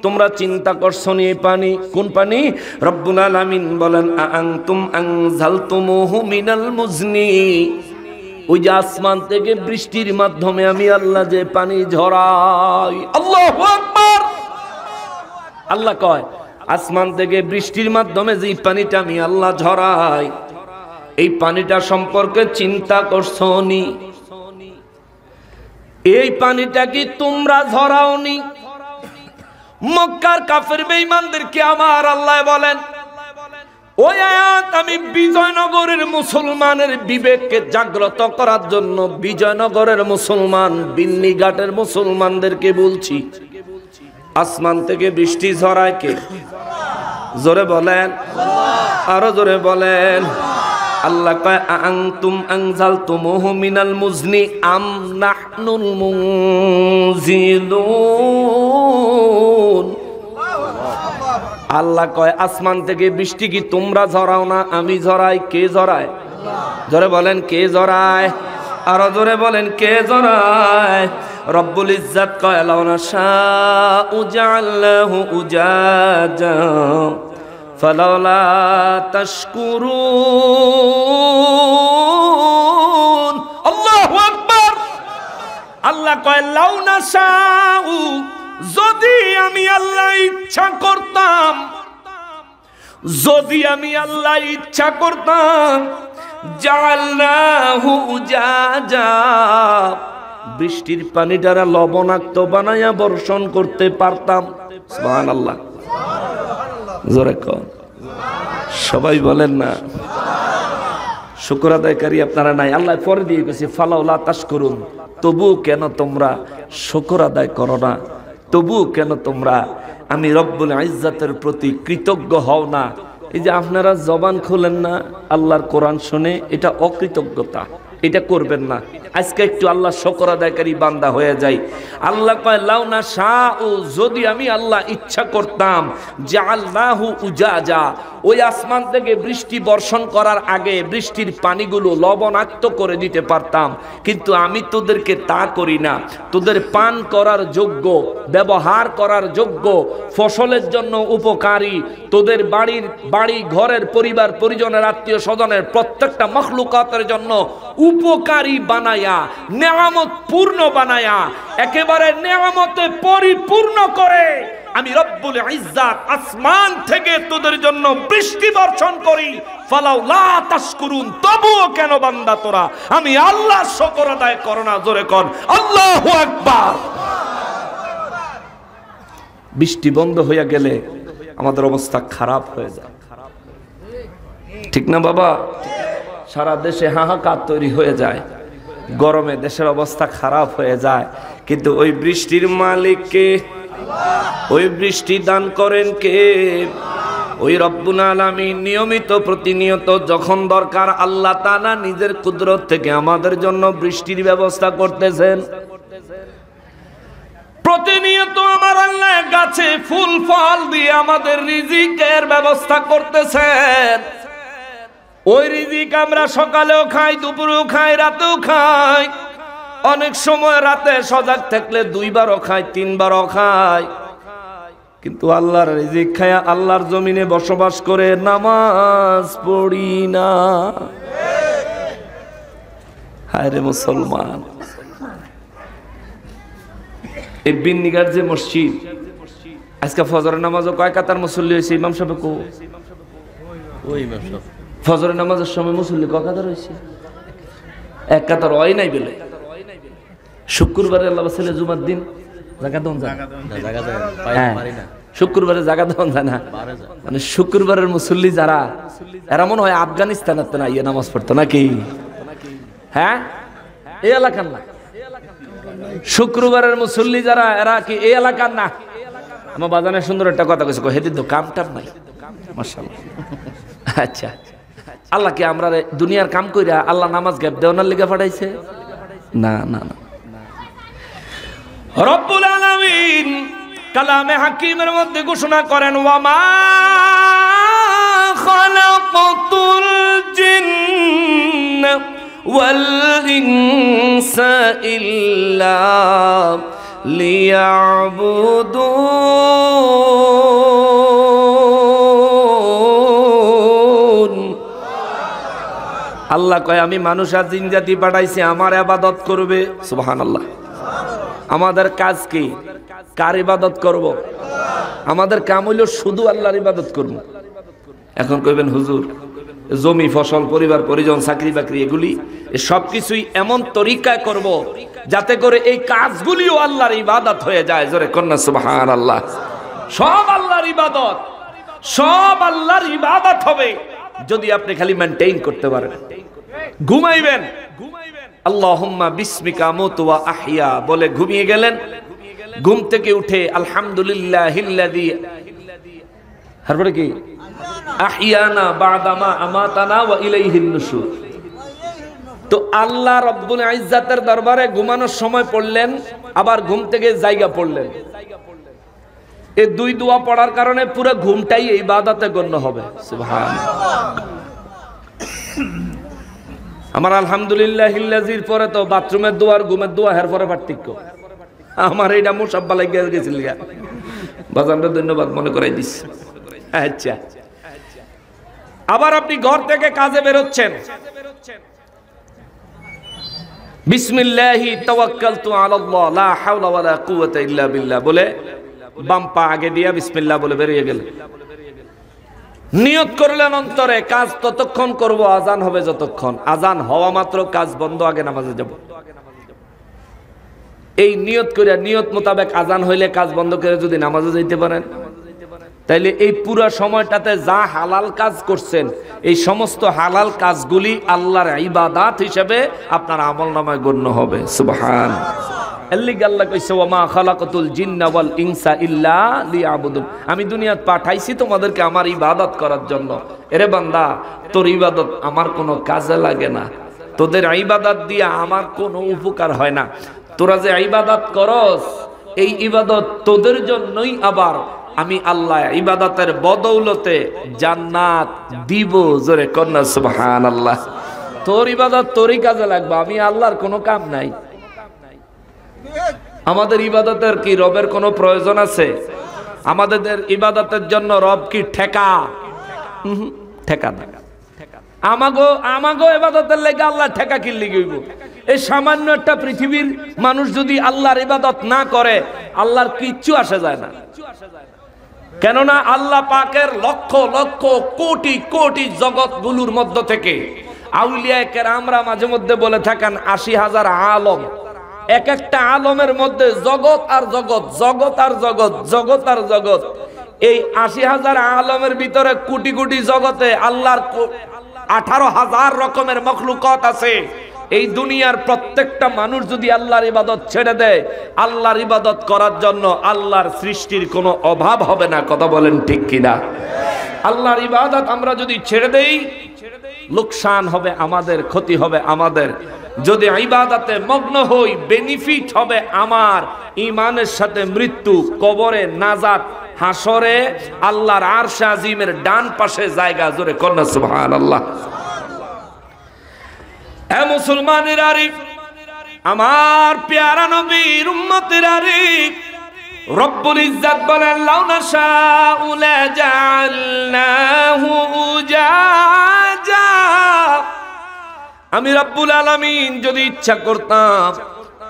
তোমরা চিন্তা করছনি? এই পানি কোন পানি? রব্বুল আলামিন বলেন, আনতুম আনজালতুমুহু মিনাল মুজনি, ওই যে আসমান থেকে বৃষ্টির মাধ্যমে আমি আল্লাহ যে পানি ঝরাই। আল্লাহু আকবার। আল্লাহ কয় আসমান থেকে বৃষ্টির মাধ্যমে যে পানিটা আমি আল্লাহ ঝরাই, এই পানিটা সম্পর্কে চিন্তা করছনি? এই পানিটা কি তোমরা ঝরাওনি? মক্কার কাফের বেঈমানদেরকে আমার আল্লাহ বলেন, ওই আয়াত আমি বিজয়নগরের মুসলমানের বিবেককে জাগ্রত করার জন্য বিজয়নগরের মুসলমান, বিন্নিঘাটের মুসলমানদেরকে বলছি। আসমান থেকে বৃষ্টি ঝরায় কে? জোরে বলেন, আরো জোরে বলেন। আল্লাহ কয় আনতুম আনজালতুমুহু মিনাল মুজনি আম নাহনুল মুনজিলুন। আল্লাহ কয় আসমান থেকে বৃষ্টি কি তোমরা ঝরাও না, আমি ঝরাই। কে ঝরায়? জোরে বলেন, কে ঝরায়? আরো জোরে বলেন, কে ঝরায়? রব্বুল ইজ্জত কয় লাউ নাশাউ জাআলনাহু উজাজা ফালাউলা তাশকুরুন। আল্লাহু আকবার। আল্লাহ কয় লাউ নাশাউ, যদি আমি আল্লাহ ইচ্ছা করতাম, যদি আমি আল্লাহ ইচ্ছা করতাম, জাআলনাহু উজাজা, বৃষ্টির পানিটারা লবণাক্ত বানায়া বর্ষণ করতে পারতাম। সুবহানাল্লাহ, জোরে কর, সবাই বলেন না। শুকর আদায়কারী আপনারা নাই। আল্লাহ পরে দিয়ে গেছে ফালাউলা তাশকুরুন, তবু কেন তোমরা শুকর আদায় করো না? তবু কেন তোমরা আমি রব্বুল ইজ্জতের প্রতি কৃতজ্ঞ হও না? এই যে আপনারা জবান খুলেন না আল্লাহর কোরআন শুনে, এটা অকৃতজ্ঞতা, এটা করবেন না। আজকে একটু আল্লাহ শুকর আদায়কারী বান্দা হয়ে যাই। আল্লাহ কয় লাউ নাশাউ, যদি আমি আল্লাহ ইচ্ছা করতাম, জাআলনাহু উজাজা, ওই আসমান থেকে বৃষ্টি বর্ষণ করার আগে বৃষ্টির পানিগুলো লবণাক্ত করে দিতে পারতাম, কিন্তু আমি তোদেরকে তা করি না। তোদের পান করার যোগ্য, ব্যবহার করার যোগ্য, ফসলের জন্য উপকারী, তোদের বাড়ি ঘরের পরিবার পরিজনের আত্মীয় স্বজনের প্রত্যেকটা মখলুকাতের জন্য উপকারী বানায়া, নেয়ামত পূর্ণ বানায়া, একেবারে নেয়ামতে পরিপূর্ণ করে আমি রব্বুল ইজ্জাত আসমান থেকে তোদের জন্য বৃষ্টি বর্ষণ করি। ফালাউলা তাশকুরুন, তবুও কেন বান্দা তোরা আমি আল্লাহ শুকর আদায় করো না? জোরে কর আল্লাহু আকবার। বৃষ্টি বন্ধ হয়ে গেলে আমাদের অবস্থা খারাপ হয়ে যায়, ঠিক না বাবা? সারা দেশে হাহাকার তৈরি হয়ে যায়, গরমে দেশের অবস্থা খারাপ হয়ে যায়। কিন্তু ওই বৃষ্টির মালিক কে? ওই বৃষ্টি দান করেন কে? ওই রব্বুল আলামিন নিয়মিত প্রতিনিয়ত যখন দরকার আল্লাহ তাআলা নিজের কুদরত থেকে আমাদের জন্য বৃষ্টির ব্যবস্থা করতেছেন। প্রতিনিয়ত আমার আল্লাহ গাছে ফুল ফল দিয়ে আমাদের রিজিকের ব্যবস্থা করতেছেন। ওই রিজিক আমরা সকালেও খাই, দুপুরেও খাই, রাতেও খাই। অনেক সময় রাতে সজাগ থাকলে 2 বারও খাই, 3 বারও খাই। কিন্তু আল্লাহর রিজিক খায়া আল্লাহর জমিনে বসবাস করে নামাজ পড়ি না। হায় রে মুসলমান, এই বিন্নিঘাট যে মসজিদ, আজকে ফজরের নামাজও কয় কাতার মুসল্লি হয়েছে? ইমাম সাহেব কো? ওই ইমাম সাহেব ফজরের নামাজের সময় মুসল্লি কয় কাতার হয়েছে? 1 কাতার হয় নাই বলে। শুক্রবারে আল্লাহ ছেলে জুমার দিন জায়গা দেন যায়, শুক্রবারে জায়গা দেন যায় না। মানে শুক্রবারের মুসল্লি যারা, এরা মনে হয় আফগানিস্তানের না ইয়ে নামাজ পড়তো নাকি? হ্যাঁ, এই এলাকার না। শুক্রবারের মুসল্লি যারা, এরা কি এই এলাকার না? আমার বাজানের সুন্দর একটা কথা কইছে, হেদিন তো কাম টাম নাই। মাশাআল্লাহ। আচ্ছা, আল্লাহ কি আমরা দুনিয়ার কাম কইরা আল্লাহ নামাজ গ্যাপ দেওয়ার লিগে পাঠাইছে? না না না। রব্বুল আলামিন কালামে হাকিমের মধ্যে ঘোষণা করেন, ওয়া মা খালাকাতুল জিন্না ওয়াল ইনসা ইল্লা লিয়াবুদুন। আল্লাহ কয় আমি মানুষ আর জিন জাতি পাঠাইছি আমার ইবাদত করবে। সুবহানাল্লাহ। আমাদের কাজ কি? কার ইবাদত করব? আমাদের কাম হইল শুধু আল্লাহর ইবাদত করব। এখন কইবেন হুজুর জমি ফসল পরিবার পরিজন চাকরি বাকরি এগুলি সবকিছুই এমন তরিকায় করব যাতে করে এই কাজগুলিও আল্লাহর ইবাদত হয়ে যায়। জোরে কন্যা সুবহানাল্লাহ। সব আল্লাহর ইবাদত, সব আল্লাহর ইবাদত হবে যদি আপনি খালি মেইনটেইন করতে পারেন। ঘুমাইবেন, আল্লাহুম্মা বিসমিকা আমুতু ওয়া আহইয়া বলে ঘুমিয়ে গেলেন। ঘুম থেকে উঠে আলহামদুলিল্লাহিল্লাযী, তারপরে কি আহিয়ানা বাদামা আমাতানা ওয়া ইলাইহিন নুশুর। তো আল্লাহ রব্বুল ইজ্জাতের দরবারে ঘুমানোর সময় পড়লেন, আবার ঘুম থেকে জায়গা পড়লেন। এই দুই দোয়া পড়ার কারণে পুরো ঘুমটাই ইবাদতে গণ্য হবে। সুবহানাল্লাহ। আমার আলহামদুলিল্লাহিল্লাযীর পরে তো বাথরুমের দোয়া আর ঘুমের দোয়া এর পরে পার্থক্য। আমার এইটা মুসাব্বা লাগিয়ে গেছিল বাজানটা, ধন্যবাদ মনে করাই দিস। আচ্ছা, আবার আপনি ঘর থেকে কাজে বেরোচ্ছেন, বিসমিল্লাহি তাওয়াক্কালতু আলাল্লাহ লা হাওলা ওয়ালা কুওয়াতা ইল্লা বিল্লাহ বলে বাম পা আগে দিয়া বিসমিল্লাহ বলে বেরিয়ে গেলেন। নিয়ত করলেন অন্তরে কাজ ততক্ষণ করব আজান হবে যতক্ষণ, আজান হওয়া মাত্র কাজ বন্ধ, আগে নামাজে যাব। এই নিয়ত করে নিয়ত মোতাবেক আজান হইলে কাজ বন্ধ করে যদি নামাজে যাইতে পারেন, তাইলে এই পুরো সময়টাতে যা হালাল কাজ করছেন এই সমস্ত হালাল কাজগুলি আল্লাহর ইবাদত হিসেবে আপনার আমলনামায় গণ্য হবে। সুবহান আল্লাহ কইছে ওয়া মা খালাকাতুল জিন্না ওয়াল ইনসা ইল্লা লিয়াবুদুন, আমি দুনিয়াত পাঠাইছি তোমাদেরকে আমার ইবাদত করার জন্য। এরে বান্দা, তোর ইবাদত আমার কোনো কাজে লাগে না, তোদের ইবাদত দিয়ে আমার কোনো উপকার হয় না। তোরা যে ইবাদত করস এই ইবাদত তোদের জন্যই, আবার আমি আল্লাহ ইবাদতের বদৌলতে জান্নাত দিব। জোরে কন্যা সুবহানাল্লাহ। তোর ইবাদত তোরই কাজে লাগবে, আমি আল্লাহর কোনো কাম নাই। আমাদের ইবাদতের কি রবের কোনো প্রয়োজন আছে? আমাদের ইবাদতের জন্য রব কি ঠেকা? ঠেকা না। আমাগো ইবাদতের লেগে আল্লাহ ঠেকা কি লিগিব? এই সামান্য একটা পৃথিবীর মানুষ যদি আল্লাহর ইবাদত না করে আল্লাহর কিচ্ছু আসে যায় না। কেননা আল্লাহ পাকের লক্ষ লক্ষ কোটি কোটি জগৎগুলোর মধ্য থেকে আউলিয়া কেরামরা মাঝে মধ্যে বলে থাকেন ৮০,০০০ আলম। এক একটা আলমের মধ্যে জগৎ আর জগৎ, জগৎ আর জগৎ, জগৎ আর জগৎ। এই ৮০,০০০ আলমের ভিতরে কোটি কোটি জগতে আল্লাহর ১৮,০০০ রকমের মখলুকাত আছে। এই দুনিয়ার প্রত্যেকটা মানুষ যদি আল্লাহর ইবাদত ছেড়ে দেয়, আল্লাহর ইবাদত করার জন্য আল্লাহর সৃষ্টির কোনো অভাব হবে না। কথা বলেন ঠিক কিনা? আল্লাহর ইবাদত আমরা যদি ছেড়ে দেই লোকসান হবে আমাদের, ক্ষতি হবে আমাদের। যদি ইবাদতে মগ্ন হই বেনিফিট হবে আমার, ঈমানের সাথে মৃত্যু, কবরে নাজাত, হাসরে আল্লাহর আরশ আজিমের ডান পাশে জায়গা। জোরে কন্যা সুবহানাল্লাহ। এ মুসলমানেরা রে, আমার পেয়ারা নবীর উম্মতেরা রে, রব্বুল ইজ্জত বলেন লাউ নাশাউ লাজালনাহু উজাজা, আমি রব্বুল আলামিন যদি ইচ্ছা করতাম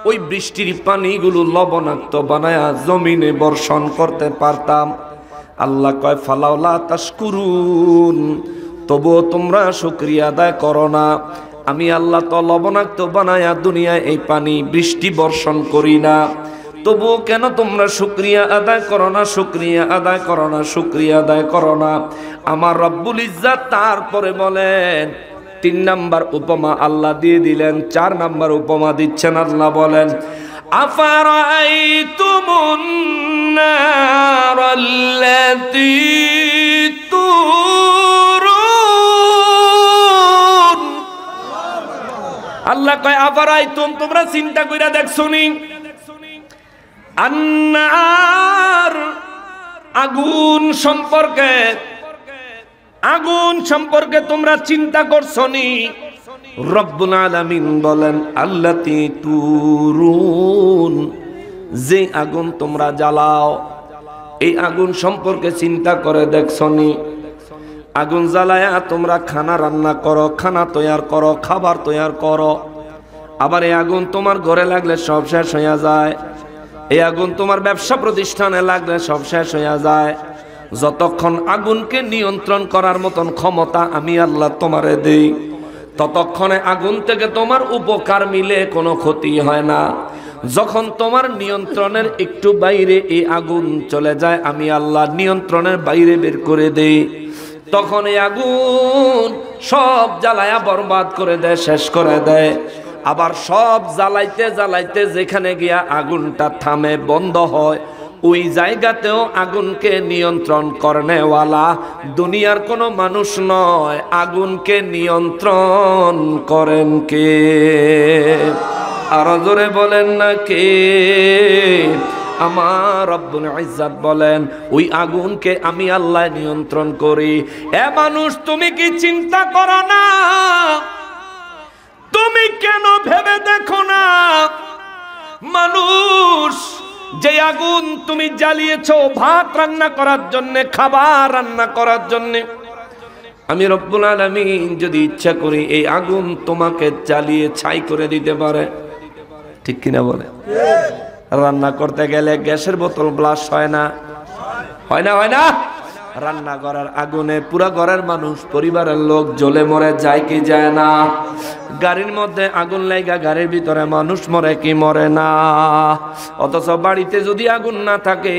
ওই বৃষ্টির পানিগুলো লবণাক্ত বানায়া জমিনে বর্ষণ করতে পারতাম। আল্লাহ কয় ফালাউলা তাশকুরুন, তবুও তোমরা শুকরিয়া আদায় করো না। আমি আল্লাহ তো লবণাক্ত বানায়া দুনিয়ায় এই পানি বৃষ্টি বর্ষণ করি না, তবুও কেন তোমরা শুকরিয়া আদায় করো না? শুকরিয়া আদায় করো না, শুকরিয়া আদায় করো না। আমার রব্বুল ইজ্জত তারপরে বলেন ৩ নাম্বার উপমা আল্লাহ দিয়ে দিলেন, ৪ নাম্বার উপমা দিচ্ছেন আল্লাহ বলেন আফারাআইতুমুন নারাল্লাতী তুরুন। আল্লাহ কয় আফারাআইতুম, তোমরা চিন্তা কইরা দেখছনি, আন্নার আগুন সম্পর্কে, আগুন সম্পর্কে তোমরা চিন্তা করছনি? রব্বুল আলামিন বলেন আল্লাতী তুরুন, যে আগুন তোমরা জ্বালাও এই আগুন সম্পর্কে চিন্তা করে দেখছনি? আগুন জ্বালায়া তোমরা খানা রান্না করো, খানা তৈয়ার করো, খাবার তৈয়ার করো। আবার এই আগুন তোমার ঘরে লাগলে সব শেষ হইয়া যায়। এই আগুন তোমার ব্যবসা প্রতিষ্ঠানে লাগলে সব শেষ হইয়া যায়। যতক্ষণ আগুনকে নিয়ন্ত্রণ করার মতন ক্ষমতা আমি আল্লাহ তোমারে দেই, ততক্ষণে আগুন থেকে তোমার উপকার মিলে কোনো ক্ষতি হয় না। যখন তোমার নিয়ন্ত্রণের একটু বাইরে এই আগুন চলে যায়, আমি আল্লাহ নিয়ন্ত্রণের বাইরে বের করে দেই, তখন এই আগুন সব জ্বালায়া বরবাদ করে দেয়, শেষ করে দেয়। আবার সব জ্বালাইতে জ্বালাইতে যেখানে গিয়া আগুনটা থামে, বন্ধ হয়, ওই জায়গাতেও আগুনকে নিয়ন্ত্রণ করেনওয়ালা দুনিয়ার কোনো মানুষ নয়, আগুনকে নিয়ন্ত্রণ করেন কে? আরো জোরে বলেন না কে? আমার রব্বুল ইজ্জত বলেন, ওই আগুনকে আমি আল্লাহ নিয়ন্ত্রণ করি। এ মানুষ, তুমি কি চিন্তা করো না? তুমি কেন ভেবে দেখো না? মানুষ, যে আগুন তুমি জ্বালিয়েছো ভাত রান্না করার জন্য, খাবার রান্না করার জন্য, আমি রব্বুল আলামিন যদি ইচ্ছা করি এই আগুন তোমাকে জ্বালিয়ে ছাই করে দিতে পারে। ঠিক কিনা বলে? রান্না করতে গেলে গ্যাসের বোতল ব্লাস্ট হয় না? হয় না? হয় না? রান্না করার আগুনে পুরা ঘরের মানুষ, পরিবারের লোক জ্বলে মরে যায় কি যায় না? গাড়ির মধ্যে আগুন লাগা গাড়ির ভিতরে মানুষ মরে কি মরে না? অথচ বাড়িতে যদি আগুন না থাকে,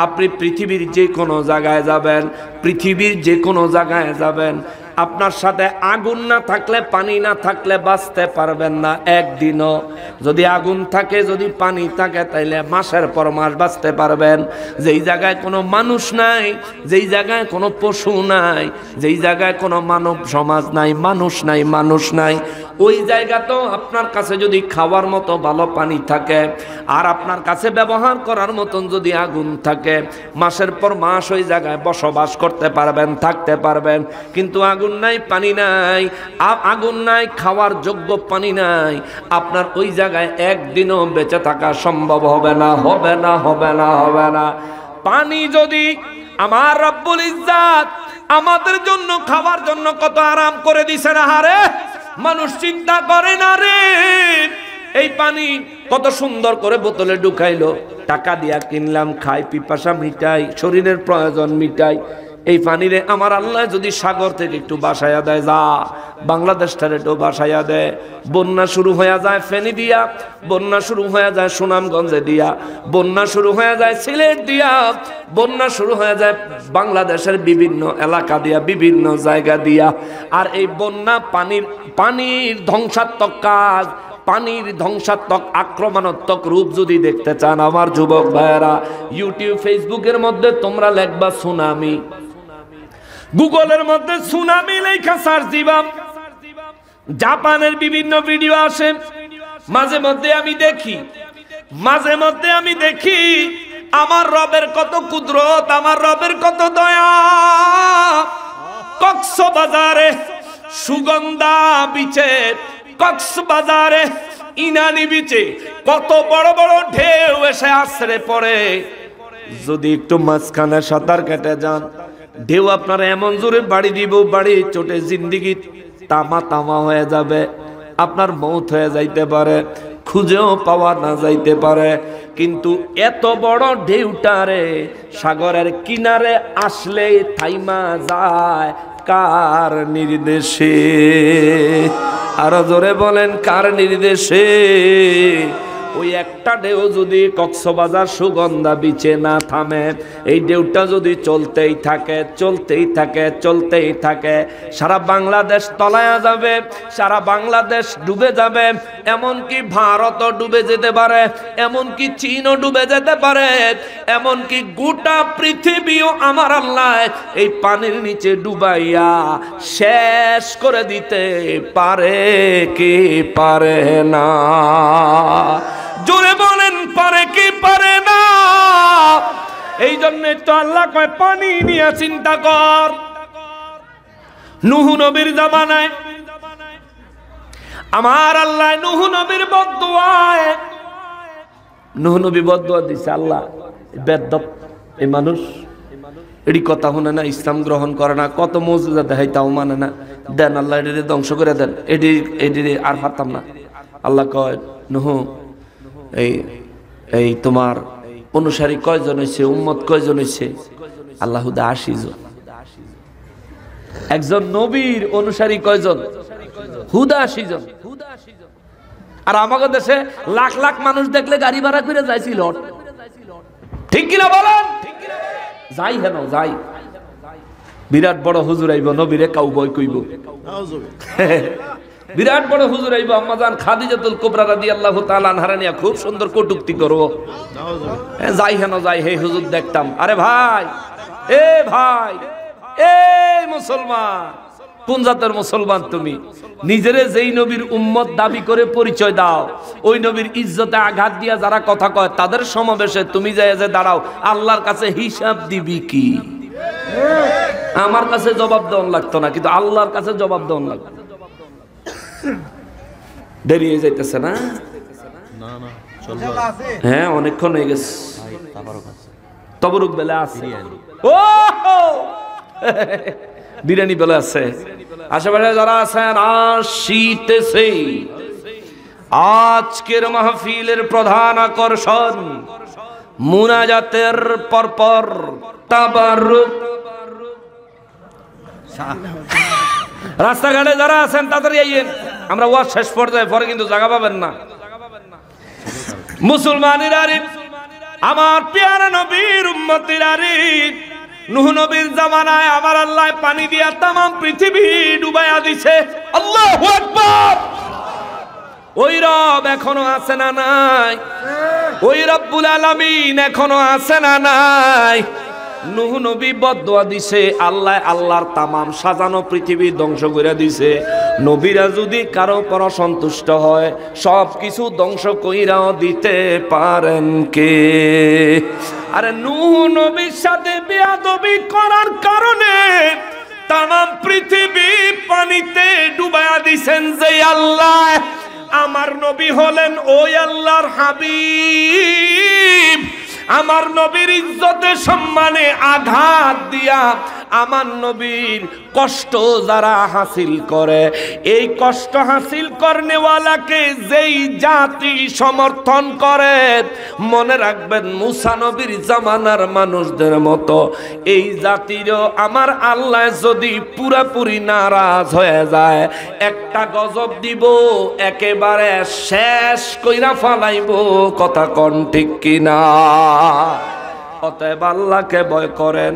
আপনি পৃথিবীর যে কোনো জায়গায় যাবেন, পৃথিবীর যে কোনো জায়গায় যাবেন, আপনার সাথে আগুন না থাকলে, পানি না থাকলে বাঁচতে পারবেন না একদিনও। যদি আগুন থাকে, যদি পানি থাকে, তাইলে মাসের পর মাস বাঁচতে পারবেন। যেই জায়গায় কোনো মানুষ নাই, যেই জায়গায় কোনো পশু নাই, যেই জায়গায় কোনো মানব সমাজ নাই, মানুষ নাই, মানুষ নাই, ওই জায়গাতেও আপনার কাছে যদি খাওয়ার মতো ভালো পানি থাকে, আর আপনার কাছে ব্যবহার করার মতন যদি আগুন থাকে, মাসের পর মাস ওই জায়গায় বসবাস করতে পারবেন, থাকতে পারবেন। কিন্তু আগুন নাই, পানি নাই, আগুন নাই, খাওয়ার যোগ্য পানি নাই, আপনার ওই জায়গায় একদিনও বেঁচে থাকা সম্ভব হবে না, হবে না, হবে না, হবে না। পানি যদি, আমার রব্বুল ইজ্জত আমাদের জন্য খাওয়ার জন্য কত আরাম করে দিছে না হারে, মানুষ চিন্তা করে না রে। এই পানি কত সুন্দর করে বোতলে ঢুকাইলো, টাকা দিয়া কিনলাম, খাই, পিপাসা মিটাই, শরীরের প্রয়োজন মিটাই। এই পানিরে আমার আল্লাহ যদি সাগর থেকে একটু বাসায়া দেয়, যা বাংলাদেশটারে একটু বাসায়া দেয়, বন্যা শুরু হয়ে যায় ফেনী দিয়া, বন্যা শুরু হয়ে যায় সুনামগঞ্জে দিয়া, বন্যা শুরু হয়ে যায় সিলেট দিয়া, বন্যা শুরু হয়ে যায় বাংলাদেশের বিভিন্ন এলাকা দিয়া, বিভিন্ন জায়গা দিয়া। আর এই বন্যা পানির ধ্বংসাত্মক কাজ, পানির ধ্বংসাত্মক আক্রমণাত্মক রূপ যদি দেখতে চান আমার যুবক ভাইয়েরা, ইউটিউব ফেসবুকের মধ্যে তোমরা লেখবা সুনামি, গুগলের মধ্যে সুনামি লেখা সার্চ দিবা, জাপানের বিভিন্ন ভিডিও আসে। মাঝে মধ্যে আমি দেখি আমার রবের কত কুদরত, আমার রবের কত দয়া। কক্সবাজারে সুগন্ধা বিচে, কক্সবাজারে ইনানি বিচে কত বড় বড় ঢেউ এসে আছড়ে পড়ে। যদি একটু মাঝখানে সাঁতার কেটে যান, ঢেউ আপনারা এমন জোরে বাড়ি দিব, বাড়ি চোটে জিন্দিগি তামা তামা হয়ে যাবে, আপনার মৌত হয়ে যাইতে পারে, খুঁজেও পাওয়া না যাইতে পারে। কিন্তু এত বড় ঢেউটারে সাগরের কিনারে আসলে থাইমা যায় কার নির্দেশে? আরো জোরে বলেন, কার নির্দেশে? ওই একটা ঢেউ যদি কক্সবাজার সুগন্ধা বিচে না থামে, এই ঢেউটা যদি চলতেই থাকে, চলতেই থাকে, চলতেই থাকে, সারা বাংলাদেশ তলায়া যাবে, সারা বাংলাদেশ ডুবে যাবে। এমনকি ভারতও ডুবে যেতে পারে, এমনকি চীনও ডুবে যেতে পারে, এমনকি গোটা পৃথিবীও আমার আল্লাহ এই পানির নিচে ডুবাইয়া শেষ করে দিতে পারে কি পারে না? জোরে বলেন, পারে কি পারে না? এই জন্য তো আল্লাহ কয় পানি নিয়ে চিন্তা কর। নূহ নবীর জামানায় আমার আল্লাহ নূহ নবীর বদদুয়ায়, নূহ নবী বদদুয়া দিছে, আল্লাহ বেদব এই মানুষ এটি কথা শুনে না, ইসলাম গ্রহণ করে না, কত মৌজুজা দেখাই তাও মানে না, দেন আল্লাহ এটি ধ্বংস করে দেন, এটি আর পারতাম না। আল্লাহ কয়, নূহ এই তোমার অনুসারী কয়জন হয়েছে, উম্মত কয়জন হয়েছে? আল্লাহ 80 জন। একজন নবীর অনুসারী কয়জন? হুদাশি জন। আর আমাদের দেশে লাখ লাখ মানুষ দেখলে গাড়ি ভাড়া করে যাইছিল, ঠিক কিনা বলেন? যাই হেন যাই, বিরাট বড় হুজুর আইব, নবীরে কাউবয় কইব, বিরাট বড় হুজুর আইব, আম্মাজান খাদিজাতুল কুবরা রাদিয়াল্লাহু তাআলা আনহা নিয়া খুব সুন্দর কটূক্তি করব, যাই হেন যাই, হে হুজুর দেখতাম। আরে ভাই, এ ভাই, এ মুসলমান, কোন জাতের মুসলমান তুমি? নিজেরে যেই নবীর উম্মত দাবি করে পরিচয় দাও, ওই নবীর ইজ্জতে আঘাত দিয়া যারা কথা কয় তাদের সমাবেশে তুমি যাই যে দাঁড়াও, আল্লাহর কাছে হিসাব দিবি কি? আমার কাছে জবাব দেওয়ান লাগতো না, কিন্তু আল্লাহর কাছে জবাব দেওয়ান লাগতো। দেরি হয়ে যাইতেছে না? হ্যাঁ, অনেকক্ষণ হয়ে গেছে। তবরুক বেলা আছে, ও বিরিয়ানি বেলা আছে। আশেপাশে যারা আছেন আসিতেছে আজকের মাহফিলের প্রধান আকর্ষণ মুনাজাতের পরপর তাবারুক। রাস্তাঘাটে যারা আছেন তাড়াতাড়ি আইয়েন, আমরা ওয়াজ শেষ পর্যায়ে, পরে কিন্তু জায়গা পাবেন না। মুসলমানেরা, আমার পেয়ারা নবীর উম্মতিরা, নূহ নবীর জামানায় আমার আল্লাহ পানি দিয়া তামাম পৃথিবী ডুবাইয়া দিছে। আল্লাহু আকবার। ওই রব এখনো আছে না নাই? ওই রব্বুল আলামিন এখনো আছে না নাই? নূহ নবী বদদুয়া দিছে, আল্লাহ আল্লাহর তামাম সাজানো পৃথিবী ধ্বংস করে দিছে। নবীরা যদি কারো পর সন্তুষ্ট হয়, সব কিছু ধ্বংস কইরাও দিতে পারেন কে? আরে নূহ নবীর সাথে বেয়াদবি করার কারণে তামাম পৃথিবী পানিতে ডুবাইয়া দিছেন যে আল্লাহ, আমার নবী হলেন ওই আল্লাহর হাবিব। আমার নবীর ইজ্জতে সম্মানে আঘাত দিয়া আমার নবীর কষ্ট যারা হাসিল করে, এই কষ্ট হাসিল করনেওয়ালাকে যেই জাতি সমর্থন করে, মনে রাখবেন মুসা নবীর জামানার মানুষদের মতো এই জাতিরও আমার আল্লাহ যদি পুরাপুরি নারাজ হয়ে যায়, একটা গজব দিব, একেবারে শেষ কইরা ফালাইব। কথা কোন ঠিক কিনা? অতএব আল্লাহকে ভয় করেন,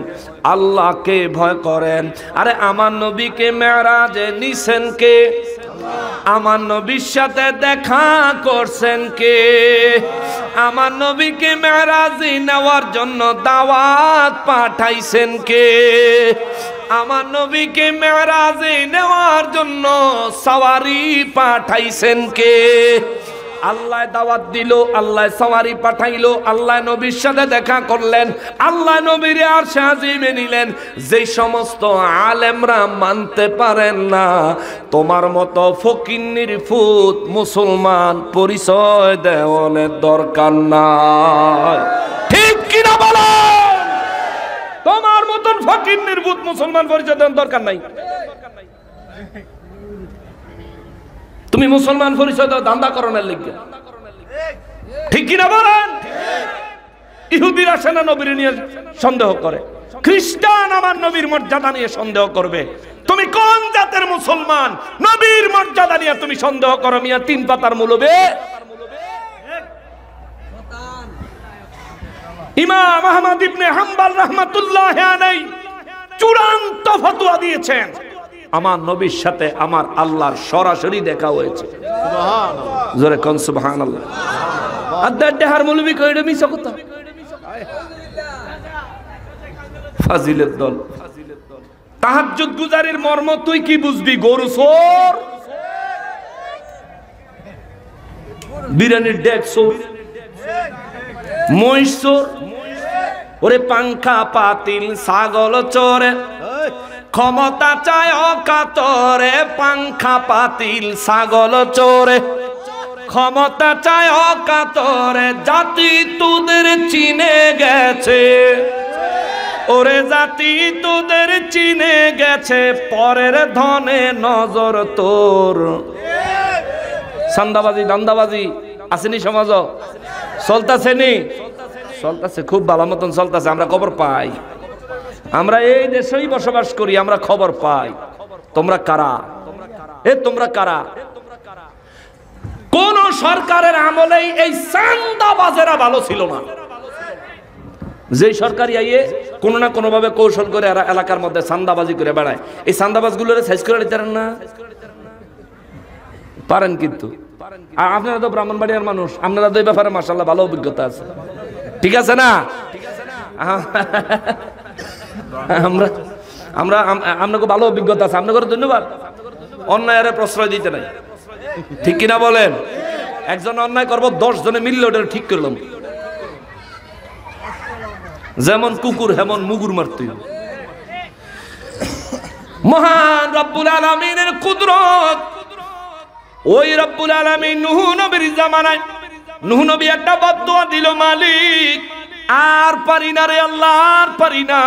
আল্লাহকে ভয় করেন। আরে আমার নবীকে মেরাজে নিছেন কে? আমার নবীর সাথে দেখা করছেন কে? আমার নবীকে মেরাজে নেওয়ার জন্য দাওয়াত পাঠাইছেন কে? আমার নবীকে মেরাজে নেওয়ার জন্য সওয়ারি পাঠাইছেন কে? আল্লাহ দাওয়াত দিল, আল্লাহ সওয়ারি পাঠাইলো, আল্লাহ নবীর সাথে দেখা করলেন, আল্লাহ নবীর আরশে আজিমে নিলেন। যে সমস্ত আলেমরা মানতে পারেন না, তোমার মতো ফকিন্নির ফুত মুসলমান পরিচয় দেওয়ার দরকার নাই। ঠিক কিনা বলেন? তোমার মতন ফকিন্নির ফুত মুসলমান পরিচয় দেওয়ার দরকার নাই। তুমি মুসলমান পরিচয় দাও দান্দা করণের লিগে, ঠিক কিনা বলেন? ইহুদিরা আসে না নবীর নিয়ে সন্দেহ করে, খ্রিস্টান আমার নবীর মর্যাদা নিয়ে সন্দেহ করবে। তুমি কোন জাতের মুসলমান? নবীর মর্যাদা নিয়ে তুমি সন্দেহ করো মিয়া, তিন পাতার মূলবে। ইমাম আহমদ ইবনে হাম্বল রাহমাতুল্লাহি আলাইহি চূড়ান্ত ফতোয়া দিয়েছেন, আমার নবীর সাথে আমার আল্লাহর সরাসরি দেখা হয়েছে। সুবহানাল্লাহ, জোরে কোন সুবহানাল্লাহ। আদার দেহার মৌলবি কইরে মিছা কথা, ফাজিলের দল। তাহাজ্জুদ গুজারির মর্ম তুই কি বুঝবি? গরু চোর, বিরিয়ানির ডেক চোর, মহিষ চোর, ওরে পাংখা পাতিল ছাগল চোরে, ক্ষমতা চায় অকাতরে, পাংখা পাতিল ছাগল চোরে, ক্ষমতা চায় অকাতরে, জাতি তোদের চিনে গেছে, ওরে জাতি তোদের চিনে গেছে, পরের ধনে নজর তোর। সান্দাবাজি দান্দাবাজি আসেনি সমাজ, চলতেছে নি? চলতেছে, খুব ভালো মতন চলতেছে। আমরা খবর পাই, আমরা এই দেশেই বসবাস করি, আমরা খবর পাই। তোমরা কারা? এ তোমরা কারা? কোন সরকারের আমলেই এই চাঁদাবাজেরা ভালো ছিল না। যে সরকারি আইয়ে কোনো না কোনো ভাবে কৌশল করে এলাকার মধ্যে চাঁদাবাজি করে বেড়ায়, এই চাঁদাবাজগুলোরে সাইজ করে নিতে পারেন না? পারেন কিন্তু। আর আপনারা তো ব্রাহ্মণবাড়িয়ার মানুষ, আপনারা তো এই ব্যাপারে মাশাআল্লাহ ভালো অভিজ্ঞতা আছে, ঠিক আছে না? আমরা আমরা আপনাকে ভালো অভিজ্ঞতা আছে, আপনাকে ধন্যবাদ। অন্যায়ের প্রশ্রয় দিতে নাই, ঠিক কিনা বলেন? একজন অন্যায় করবো 10 জনে মিললে ওটা ঠিক করলাম। যেমন কুকুর হেমন মুগুর মারতে। মহান রব্বুল আলামিনের কুদরত, ওই রব্বুল আলামিন নূহ নবীর জামানায় নূহ নবী একটা বদদুয়া দিল, মালিক আর পারি না রে আল্লাহ, আর পারি না।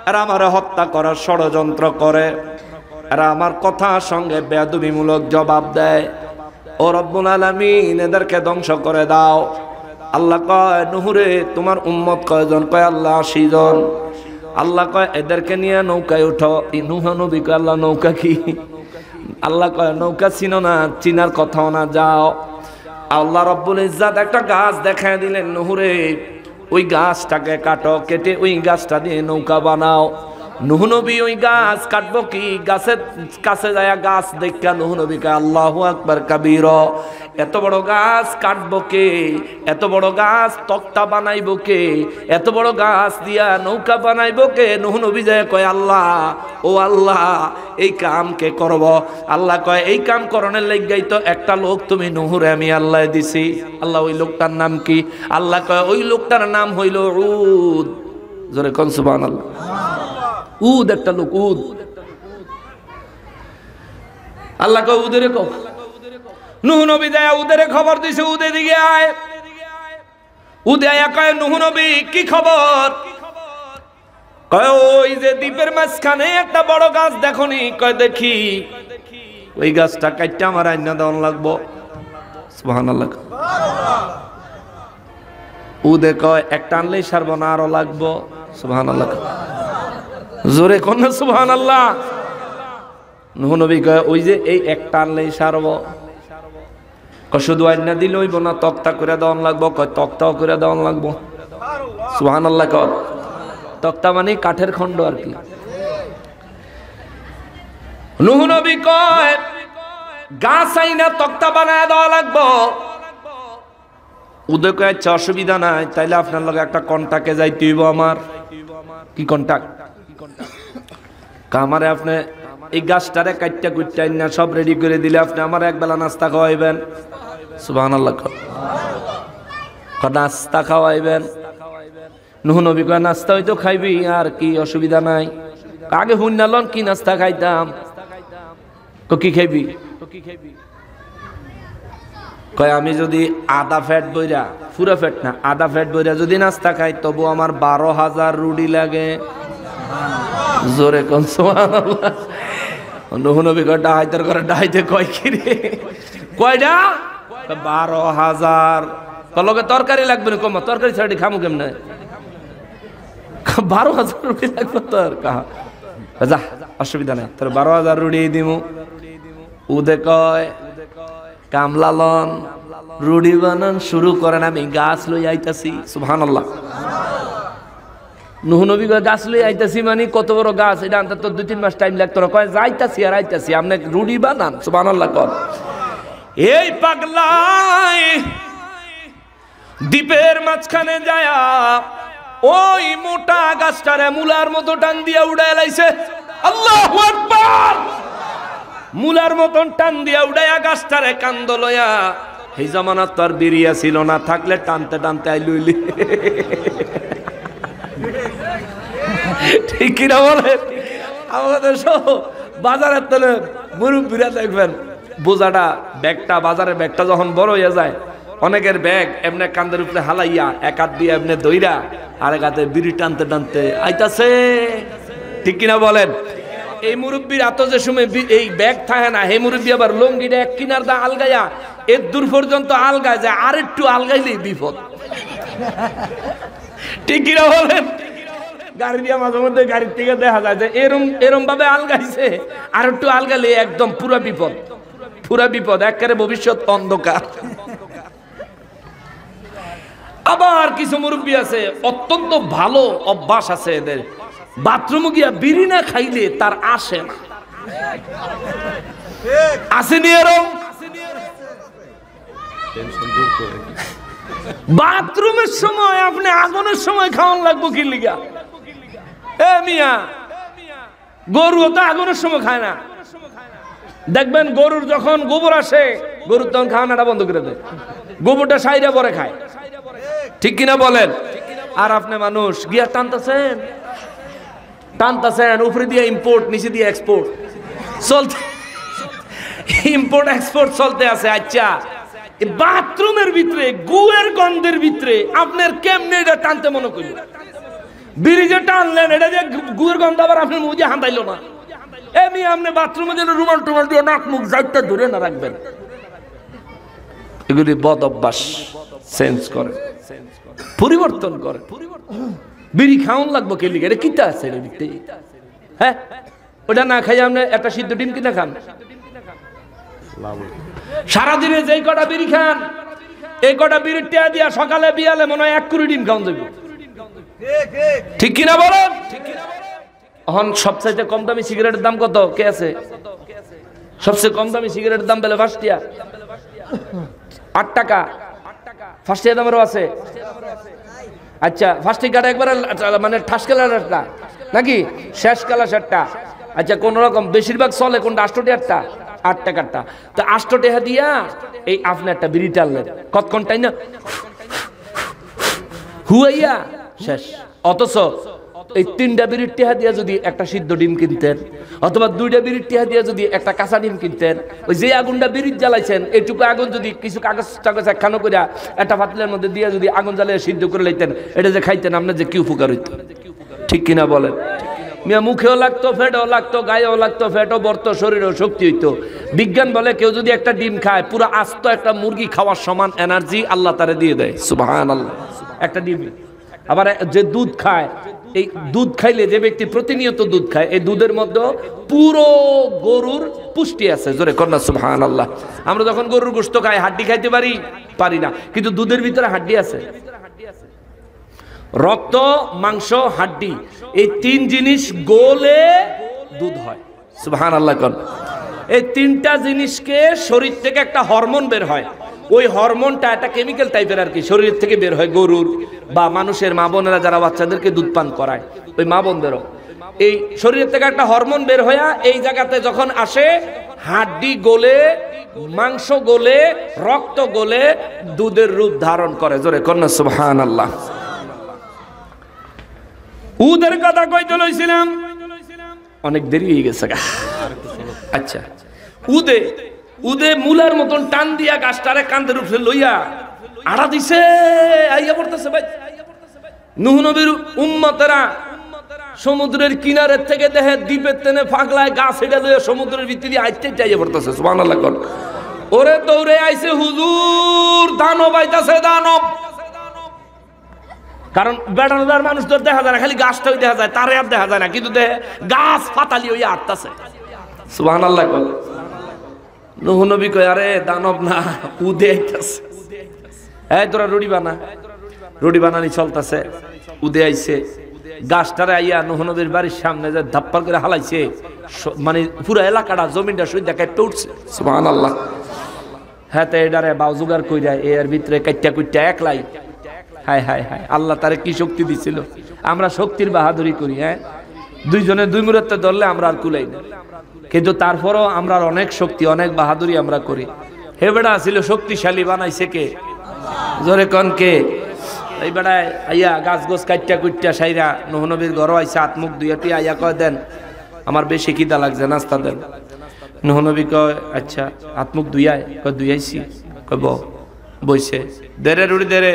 এরা আমার হত্যা করার ষড়যন্ত্র করে, এরা আমার কথার সঙ্গে বেয়াদবিমূলক জবাব দেয়। ও রব্বুল আলামিন এদেরকে ধ্বংস করে দাও। আল্লাহ কয়, নূহ রে তোমার উম্মত কয়জন? কয় আল্লাহ 80 জন। আল্লাহ কয় এদেরকে নিয়ে নৌকায় উঠো। নূহ নবী কয় আল্লাহ নৌকা কি? আল্লাহ কয় নৌকা চিনো না, চিনার কথাও না, যাও। আল্লাহ রব্বুল ইজ্জাত একটা গাছ দেখায় দিলেন, নূহ রে ওই গাছটাকে কাটো, কেটে ওই গাছটা দিয়ে নৌকা বানাও। নূহ নবী ওই গাছ কাটবো কি, গাছের কাছে যায় গাছ দেখা নূহ নবী কয় আল্লাহু আকবার কাবীরা, এত বড় গাছ কাটবো কে? এত বড় গাছ তক্তা বানাইবো কে? এত বড় গাছ দিয়া নৌকা বানাইবো কে? নূহ নবী যায় কয় আল্লাহ, ও আল্লাহ এই কাম কে করব? আল্লাহ কয় এই কাম করণের লাগাই তো একটা লোক তুমি নূহরে আমি আল্লাহ দিছি। আল্লাহ ওই লোকটার নাম কি? আল্লাহ কয় ওই লোকটার নাম হইল উদ। জোরে কোন সুবহানাল্লাহ। উদ একটা লোক, উদ। আল্লাহ কয় উদের কও। নূহ নবী যায় উদের খবর দিছে, উদে দিকে আয়। উদে আয়া কয় নূহ নবী কি খবর? কয় ওই যে দ্বীপের মাঝখানে একটা বড় গাছ দেখনি? কয় দেখি। ওই গাছটা কাটতে আমার আইনা দেওয়ান লাগবো। সুবহানাল্লাহ। উদে কয় একটা আনলেই সারবো না, আরো লাগবো। সুবহানাল্লাহ। জোরে কোন সুবহানাল্লাহ। নূহ নবী কয় ওই যে এই একটা আনলেই সারবো। কয় শুধু আইনা দিলে হইব না, তক্তা করে দেওয়ান লাগবো। কয় তক্তাও করে দেওয়ান লাগবো। সুবহানাল্লাহ। কয় তক্তা মানে কাঠের খণ্ড আর কি। নূহ নবী কয় গাছ আইনা তক্তা বানায় দেওয়া লাগবো। উদয় কয় আচ্ছা অসুবিধা নাই, তাইলে আপনার লগে একটা কন্টাক্টে যাইতে হইব আমার। কি কন্টাক্ট? আমারে আপনি এই গাছটারে কাটটা কুটটা না সব রেডি করে দিলে আপনি আমার এক বেলা নাস্তা খাওয়াইবেন। সুবহানাল্লাহ। নাস্তা খাওয়াইবেন। নূহ নবী কয় নাস্তা হয়তো খাইবি, আর কি অসুবিধা নাই। আগে হুন্নালন কি নাস্তা খাইতাম। কি খাইবি? কয় আমি যদি আধা ফ্যাট বইরা, পুরা ফ্যাট না আধা ফ্যাট বইরা যদি নাস্তা খাই তবু আমার 12,000 রুডি লাগে। জোরে কোন সুবহানাল্লাহ। নূহ নবী কয় ডাহাইতের করে ডাহাইতে কয় কি রে? কয়টা? 12,000। লগে তরকারি লাগবে না? কম তরকারি ছাড়ি খামু কেমনে? 12,000 রুটি লাগবে তোর। যা অসুবিধা নাই, তোর 12,000 রুটি দিমু। উদে কয় কামলালন রুটি বানান শুরু করেন, আমি গাছ লই আইতাছি। সুবহানাল্লাহ। নূহ নবী কয় গাছ লই আইতাছি মানে কত বড় গাছ? এটা আনতে তো 2-3 মাস টাইম লাগতো না। কয় যাইতাছি আর আইতাছি, আপনি রুটি বানান। সুবহানাল্লাহ। কর এই পাগলাই দ্বীপের মাঝখানে যায়া ওই মোটা গাছটারে মুলার মতো টান দিয়া উড়ায় লাইছে। আল্লাহু আকবার। মুলার মতন টান দিয়া উড়াইয়া গাছটারে কান্দ লইয়া, এই জামানাত তো আর বিরিয়া ছিল না, থাকলে টানতে টানতে আইলুইলি। ঠিক কিনা বলে? আমাদের সব বাজারের তলে মুরব্বীরা দেখবেন বোঝাটা ব্যাগটা, বাজারের ব্যাগটা যখন বড় হয়ে যায়, অনেকের ব্যাগ এমনি কান্দের উপরে হালাইয়া এক হাত দিয়ে এমনি দইরা আরেক হাতে বিড়ি টানতে টানতে আইতাছে। ঠিক কিনা বলেন? এই মুরব্বীর এত যে সময় এই ব্যাগ থাকে না, এই মুরব্বী আবার লঙ্গিটা এক কিনার দা আলগাইয়া এর দূর পর্যন্ত আলগায় যায়, আর একটু আলগাইলেই বিপদ। ঠিক কিনা বলেন? গাড়ি দিয়ে মাঝে মধ্যে গাড়ির থেকে দেখা যায় যে এরম এরম ভাবে আলগাইছে, আর একটু আলগালে একদম পুরা বিপদ, পুরা বিপদ, একেবারে ভবিষ্যৎ অন্ধকার। আবার কিছু মুরব্বী আছে অত্যন্ত ভালো অভ্যাস আছে এদের, বাথরুমে গিয়া বিড়ি না খাইলে তার আসে না। আসেনি এরম? বাথরুমের সময় আপনি আগুনের সময় খাওয়ান লাগবো কি লিগা? এ মিয়া, গরু তো আগুনের সময় খায় না। দেখবেন গরুর যখন গোবর আসে, গরুর তখন খাওয়ানোটা বন্ধ করে দেয়, গোবরটা সাইডে পরে খায়, ঠিক কিনা বলেন? আর আপনি মানুষ গিয়া টানতেছেন টানতেছেন, উপরে দিয়ে ইম্পোর্ট নিচে দিয়ে এক্সপোর্ট চলতে, ইম্পোর্ট এক্সপোর্ট চলতে আছে। আচ্ছা, বাথরুমের ভিতরে গুয়ের গন্ধের ভিতরে আপনার কেমনে এটা টানতে মনে করল? বিড়ি যে টানলেন, এটা যে গুয়ের গন্ধ আবার আপনার মুখে হাঁটাইলো না। এমনি আপনি বাথরুমে যেন রুমাল টুমাল দিয়ে নাক মুখ যাইতে ধরে না রাখবেন। এগুলি বদ অভ্যাস চেঞ্জ করে, পরিবর্তন করে। বিড়ি খাওয়ান লাগবো কে লিগে? এটা কিতা আছে? হ্যাঁ, ওটা না খাই আপনি একটা সিদ্ধ ডিম কিনা খান। সারাদিনে যেই কটা বিড়ি খান, এই কটা বিড়ির টেয়া দিয়া সকালে বিয়ালে মনে হয় 1 কুড়ি ডিম খাওয়ান যাবে, ঠিক কিনা বলেন? এখন সবচাইতে কম দামি সিগারেটের দাম কত? কে আছে? সবচেয়ে কম দামি সিগারেটের দাম বেলে ফার্স্টিয়া 8 টাকা, ফার্স্টিয়া দামেরও আছে। আচ্ছা, ফার্স্টি কাটা একবারে মানে ঠাস কালারটা নাকি শেষ কালা সেটটা? আচ্ছা, কোন রকম বেশিরভাগ চলে কোনটা? 8 টাকারটা, 8 টাকারটা। তো 8 টাকা দিয়া এই আপনি একটা বিড়ি টানলেন, কতক্ষণ টাই না হুয়াইয়া শেষ। অথচ এই 3টা বিড়ির টেহা দিয়া যদি একটা সিদ্ধ ডিম কিনতেন, অথবা 2টা বিড়ির টেহা দিয়া যদি একটা কাঁচা ডিম কিনতেন, ওই যে আগুনটা বিড়ির জ্বালাইছেন এইটুকু আগুন যদি কিছু কাগজ টাগজ একখানো করে একটা পাতিলের মধ্যে দিয়ে যদি আগুন জ্বালিয়ে সিদ্ধ করে লাইতেন, এটা যে খাইতেন আপনার যে কি উপকার হইতো, ঠিক কিনা বলেন? মিয়া, মুখেও লাগতো, ফেটেও লাগতো, গায়েও লাগতো, ফেটও বর্ত, শরীরেও শক্তি হইতো। বিজ্ঞান বলে কেউ যদি একটা ডিম খায়, পুরো আস্ত একটা মুরগি খাওয়ার সমান এনার্জি আল্লাহ তারে দিয়ে দেয়। সুবহানাল্লাহ, একটা ডিম। আবার যে দুধ খায়, এই দুধ খাইলে, যে ব্যক্তি প্রতিনিয়ত দুধ খায়, এই দুধের মধ্যে পুরো গরুর পুষ্টি আছে। জোরে কন্যা সুবহানাল্লাহ। আমরা যখন গরুর গোশত খাই, হাড্ডি খাইতে পারি না, কিন্তু দুধের ভিতরে হাড্ডি আছে। রক্ত, মাংস, হাড্ডি, এই 3 জিনিস গোলে দুধ হয়। সুবহানাল্লাহ কোন? এই 3টা জিনিসকে শরীর থেকে একটা হরমোন বের হয়। ওই হরমোনটা একটা কেমিক্যাল টাইপের আর কি, শরীর থেকে বের হয় গরুর বা মানুষের মা বোনেরা যারা বাচ্চাদেরকে দুধ পান করায়, ওই মা বোনদেরও এই শরীর থেকে একটা হরমোন বের হইয়া এই জায়গাতে যখন আসে, হাড্ডি গোলে, মাংস গোলে, রক্ত গোলে, দুধের রূপ ধারণ করে। জোরে কন্যা সুবহানাল্লাহ। উদের কথা কইতে লইছিলাম, অনেক দেরি হয়ে গেছে। আচ্ছা, উদে মূলার মতন টান দিয়া গাছটারে কান্দের উপরে লইয়া আড়া দিছে, আইয়া পড়তেছে। ভাই, নূহ নবীর উম্মতেরা সমুদ্রের কিনারের থেকে দেখে দ্বীপের তেনে পাগলায় গাছ এটা লইয়া সমুদ্রের ভিতরে আইতে আইয়া পড়তেছে। সুবহানাল্লাহ কোন? ওরে দৌড়ে আইছে, হুজুর দানব আইতাছে, দানব। কারণ বেড়ানোদার মানুষ তো দেখা যায় না, খালি গাছটাই দেখা যায়, তারে আর দেখা যায় না, কিন্তু দেখে গাছ পাতালি হইয়া আটতাছে। সুবহানাল্লাহ কোন? নূহ নবী কয়, আরে দানব না, উদে আইতাছে। এই তোরা রুটি বানানি চলতেছে। উদে আইছে, গাছটারে আইয়া নূহ নবীর বাড়ির সামনে যে ধাপ্পার করে হালাইছে, মানে পুরো এলাকাটা, জমিনটা শুই দেখায় উঠছে। সুবহানাল্লাহ। হ্যাঁ, তো এটারে বাউ জোগাড় কইরা এর ভিতরে কাইটা কুইটা একলাই। হায় হায় হায়, আল্লাহ তারে কি শক্তি দিছিল। আমরা শক্তির বাহাদুরি করি, হ্যাঁ, 2 জনে 2 মুহূর্তে ধরলে আমরা আর কুলাই না, কিন্তু তারপরও আমরা অনেক শক্তি, অনেক বাহাদুরি আমরা করি। হে বেড়া ছিল শক্তিশালী, বানাইছে কে? জোরে কন কে? এই বেড়ায় আইয়া গাছ গোছ কাইটা কুইটা সাইরা নূহ নবীর ঘর আইসা, হাত মুখ ধুইয়াটি আইয়া কয়, দেন আমার বেশি খিদা লাগছে, নাস্তা দেন। নূহ নবী কয়, আচ্ছা, হাত মুখ ধুইয়ায়? কয় ধুইয়াইছি। কয় বইছে, দেরে রুটি দেরে,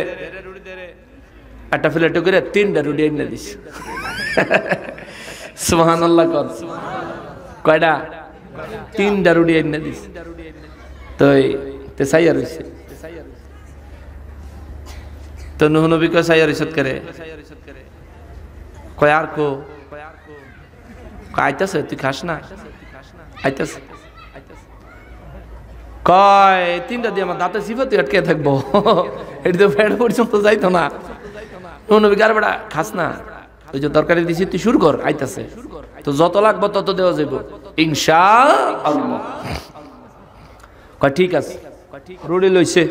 একটা প্লেটে করে 3টা রুটি এনে দিস। সুবহানাল্লাহ কর? কয়টা? 3টা রুটি এনে দিস। তো সাইয়া রইছে। তো নূহ নবী কয়, সাইয়া রইছত করে? কয় আর কো আইতাছে, তুই খাস না? আইতাছে। কয় তিনটা দিয়ে আমার দাঁতে সিফাতি আটকে থাকবো, এটি তো ফ্যাট পর্যন্ত যাইতো না। নবী কার বেটা খাস না? ওই যে তরকারি দিছি তুই শুরু কর, আইতাছে। তো যত লাগবো তত দেওয়া যাইব ইনশাআল্লাহ। কয় ঠিক আছে। রুটি লইছে,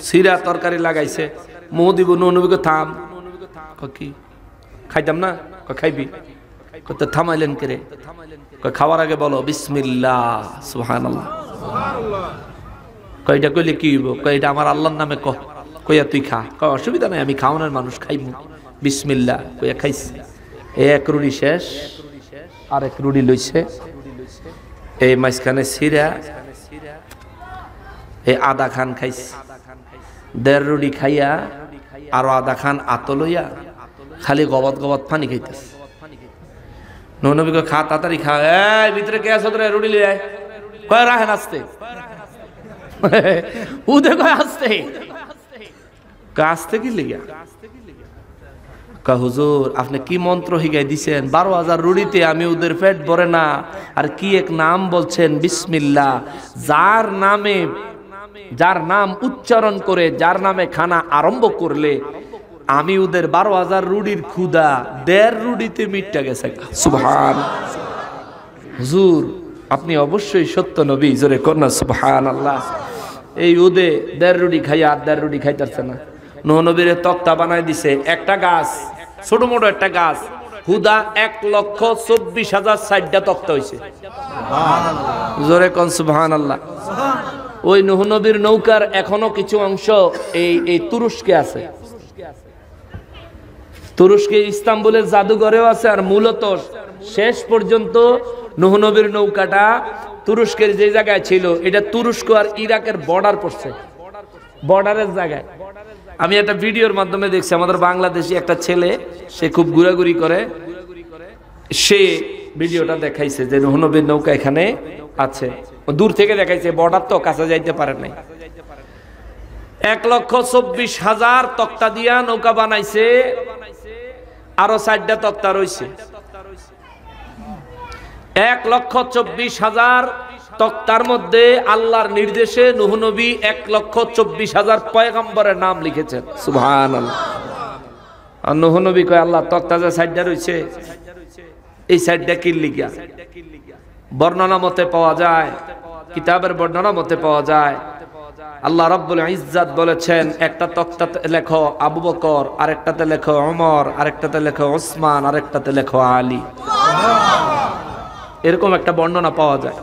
সিরা তরকারি লাগাইছে, মুহ দিব। নবীকে থাম। কি খাইতাম না? খাইবি? তো থামাইলেন কে রে? খাওয়ার আগে বলো বিসমিল্লাহ সুবহানাল্লাহ। কয়টা কইলে কি হইব? কয়টা আমার আল্লাহর নামে কইয়া তুই খা। কয় অসুবিধা নাই, আমি খাওয়ানোর মানুষ, খাইমু। বিসমিল্লাহ কইয়া খাইছি। এক রুটি শেষ, আর এক রুটি লইছে, এই মাঝখানে সিরা এই আধা খান খাইছে। 1.5 রুটি খাইয়া আরো আধা খান আতো লইয়া খালি গবত গবত পানি খাইতেছে। নবী কয় খা, তাড়াতাড়ি খা। এই ভিতরে কে আছে তোরে? রুটি লই আয়। কয় রাহেন আসতে। উদে কয় আসতে। আসতে কি লিগা? কয় হুজুর আপনি কি মন্ত্র হিগাই দিছেন? 12,000 রুটিতে আমি ওদের পেট ভরে না, আর কি এক নাম বলছেন বিসমিল্লাহ। যার নাম উচ্চারণ করে, যার নামে খানা আরম্ভ করলে আমি ওদের 12,000 রুটির ক্ষুধা 1.5 রুটিতে মিটটা গেছে। সুবহান। হুজুর আপনি অবশ্যই সত্য নবী, জোরে কন্যা সুবহানাল্লাহ। এই উদে 1.5 রুটি খাইয়া আর 1.5 রুটি খাইতেছে না। নবীর তক্তা বানাই দিছে, একটা গাছ, ছোট মোটো একটা গাছ, হুদা 1,24,060টা তক্তা হইছে। জোরে কোন সুবহানাল্লাহ। ওই নবীর নৌকার এখনো কিছু অংশ এই তুরস্কে আছে। তুরস্কে ইস্তাম্বুলের জাদুঘরেও আছে। আর মূলত শেষ পর্যন্ত নবীর নৌকাটা তুরস্কের যে জায়গায় ছিল, এটা তুরস্ক আর ইরাকের বর্ডার পড়ছে, বর্ডারের জায়গায়। আমি একটা ভিডিওর মাধ্যমে দেখছি, আমাদের বাংলাদেশি একটা ছেলে, সে খুব ঘোরাঘুরি করে, সে ভিডিওটা দেখাইছে যে নবীর নৌকা এখানে আছে। দূর থেকে দেখাইছে, বর্ডার তো কাছে যাইতে পারে নাই। 1,24,000 তক্তা দিয়া নৌকা বানাইছে, আরো 4টা তক্তা রয়েছে। 1,24,000 তক্তার মধ্যে আল্লাহর নির্দেশে নূহ নবী 1,24,000 পয়গম্বরের নাম লিখেছেন। সুবহানাল্লাহ। আর নূহ নবী কয় আল্লাহ তক্তা যে 4টা রয়েছে, এই 4টা কি লিখা? বর্ণনা মতে পাওয়া যায়, কিতাবের বর্ণনা মতে পাওয়া যায়, আল্লাহ রাব্বুল ইজ্জাত বলেছেন একটা তক্তাতে লেখো আবু বকর, আরেকটাতে লেখো ওমর, আরেকটাতে লেখো ওসমান, আরেকটাতে লেখো আলী। এরকম একটা বর্ণনা পাওয়া যায়।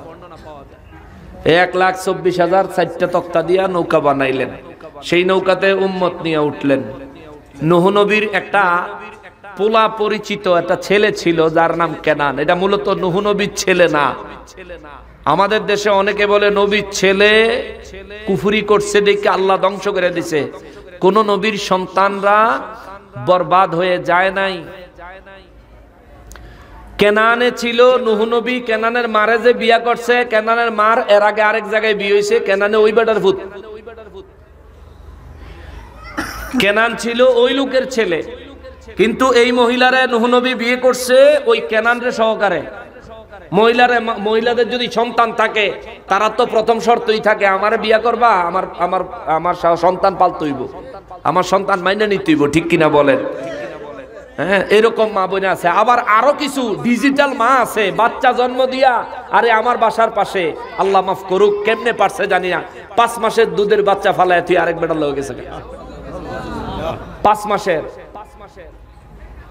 1,24,000 4টা তক্তা দিয়া নৌকা বানাইলেন। সেই নৌকাতে উম্মত নিয়ে উঠলেন। নূহ নবীর একটা পোলা পরিচিত একটা ছেলে ছিল, যার নাম কেনান। এটা মূলত নূহ নবীর ছেলে না। আমাদের দেশে অনেকে বলে নবীর ছেলে, কুফরি করছে দেখে আল্লাহ ধ্বংস করে দিছে। কোন নবীর সন্তানরা বরবাদ হয়ে যায় নাই। কেনানে ছিল নূহ নবী, কেনানের মারে যে বিয়া করছে, কেনানের মার এর আগে আরেক জায়গায় বিয়ে হয়েছে, কেনানে ওই বেটার ভূত। কেনান ছিল ওই লোকের ছেলে, কিন্তু এই মহিলারে নূহ নবী বিয়ে করছে ওই কেনানরে সহকারে। মহিলাদের যদি সন্তান থাকে, তারা তো প্রথম শর্তই থাকে, আমারে বিয়া করবা, আমার সন্তান পালতে হইব, আমার সন্তান মাইনে নিতে হইব। ঠিক কিনা বলেন? হ্যাঁ, এরকম মা বোন আছে। আবার আরো কিছু ডিজিটাল মা আছে, বাচ্চা জন্ম দিয়া, আরে আমার বাসার পাশে, আল্লাহ মাফ করুক, কেমনে পারছে জানি না, 5 মাসের দুধের বাচ্চা ফালায় তুই আরেক বেটার লয়ে গেছে। 5 মাসের।